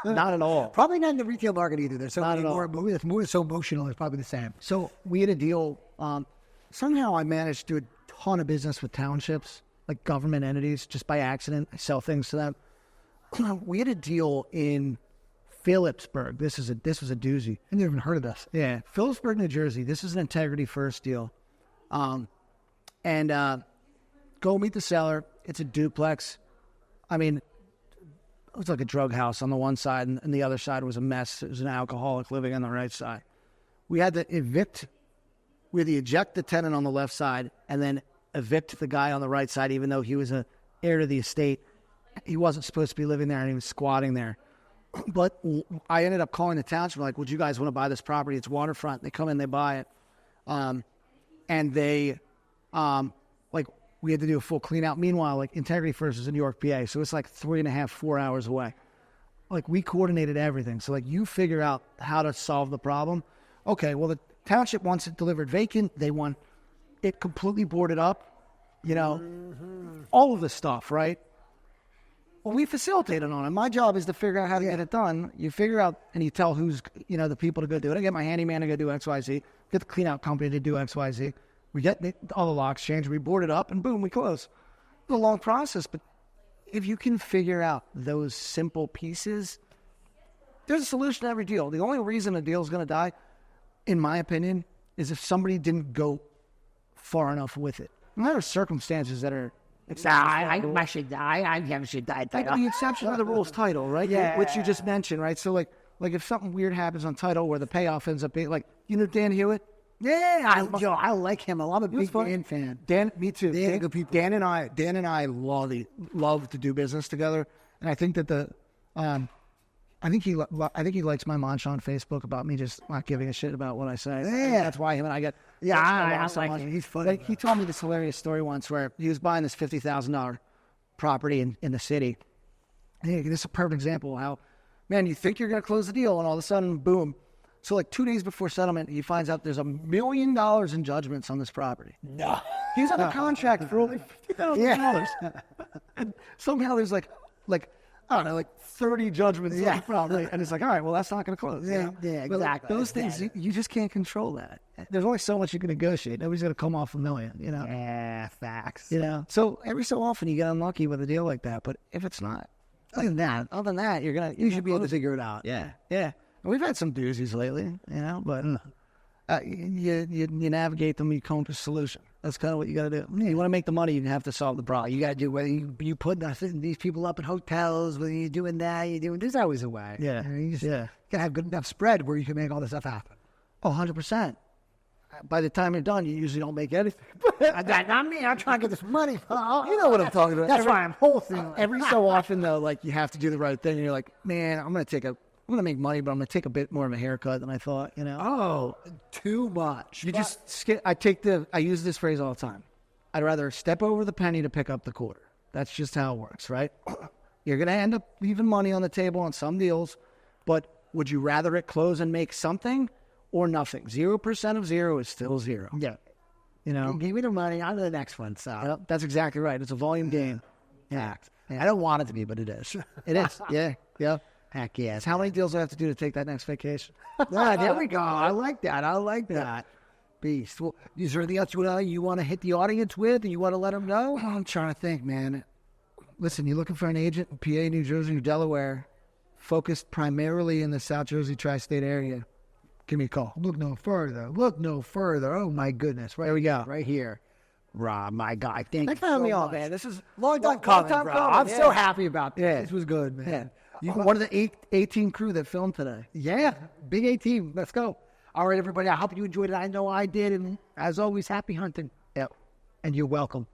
not at all. Probably not in the retail market either. There's so Not many at all. more. It's more so emotional. It's probably the same. So we had a deal. Somehow I managed to do a ton of business with townships, like government entities, just by accident. I sell things to them. We had a deal in Phillipsburg. This was a doozy. I never even heard of this. Yeah, Phillipsburg, New Jersey. This is an integrity first deal. Go meet the seller. It's a duplex. I mean, it was like a drug house on the one side, and the other side was a mess. It was an alcoholic living on the right side. We had to eject the tenant on the left side and then evict the guy on the right side, even though he was an heir to the estate. He wasn't supposed to be living there, and he was squatting there. But I ended up calling the township, like, would you guys want to buy this property? It's waterfront. They come in, they buy it. And they, we had to do a full clean out. Meanwhile, like, Integrity First is in New York, PA, so it's like 3.5, 4 hours away. Like, we coordinated everything. So, like, you figure out how to solve the problem. Okay, well, the township wants it delivered vacant. They want it completely boarded up, all of this stuff, right? Well, we facilitated on it. My job is to figure out how to get it done. You figure out and you tell who's, the people to go do it. I get my handyman to go do X, Y, Z. Get the clean out company to do X, Y, Z. We get all the locks changed. We board it up and boom, we close. It's a long process, but if you can figure out those simple pieces, there's a solution to every deal. The only reason a deal is going to die, in my opinion, is if somebody didn't go far enough with it. And there are circumstances that are... I should die. I should die. Like the exception of the rules title, right? Yeah. Which you just mentioned, right? So like if something weird happens on title where the payoff ends up being like, Dan Hewitt? Yeah, I like him. I'm a big Dan fan. Dan, me too. Dan, good people. Dan and I love to do business together, and I think that I think he likes my mantra on Facebook about me just not giving a shit about what I say. Yeah, that's why him and I get. Yeah, I like him. He's funny. Like, he told me this hilarious story once where he was buying this $50,000 property in the city. And this is a perfect example of how, man, you think you're going to close the deal, and all of a sudden, boom. So like 2 days before settlement, he finds out there's $1 million in judgments on this property. No. He's under contract for only $50,000. And somehow there's like I don't know, like 30 judgments on the property. And it's like, all right, well, that's not going to close. Yeah, But exactly. those things, you just can't control that. There's only so much you can negotiate. Nobody's going to come off $1 million, Yeah, facts. So every so often you get unlucky with a deal like that. But if it's not, other than that, you should be able to figure it out. Yeah. And we've had some doozies lately, but you navigate them, you come to a solution. That's kind of what you got to do. You want to make the money, you have to solve the problem. You got to do whether you put these people up in hotels, whether you're doing that, there's always a way. Yeah. You just got to have good enough spread where you can make all this stuff happen. Oh, 100%. By the time you're done, you usually don't make anything. Not me. I'm trying to get this money. You know what I'm talking about. That's why I'm wholesaling. Every so often, though, like, you have to do the right thing. And you're like, man, I'm going to make money, but I'm going to take a bit more of a haircut than I thought, Oh, too much. I use this phrase all the time. I'd rather step over the penny to pick up the quarter. That's just how it works, right? You're going to end up leaving money on the table on some deals, but would you rather it close and make something or nothing? 0% of 0 is still 0. Yeah. You know? Give me the money. On to the next one. So Yep, that's exactly right. It's a volume game. yeah. I don't want it to be, but it is. It is. Yeah. Yeah. Heck yes. How many deals do I have to do to take that next vacation? There we go. I like that. Beast. Well, is there anything else you want to hit the audience with and you want to let them know? I'm trying to think, man. Listen, you're looking for an agent in PA, New Jersey, or Delaware, focused primarily in the South Jersey tri-state area. Give me a call. Look no further. Oh, my goodness. Right, There we go. Right here. Rob, my guy. Thank Thanks you for having so me on, much. man. This is Long time coming, coming, bro. bro. I'm Yeah. so happy about this. Yeah. This was good, man. You one of the 18 crew that filmed today. Yeah, big A team. Let's go. All right, everybody. I hope you enjoyed it. I know I did. And as always, happy hunting. Yep. And you're welcome.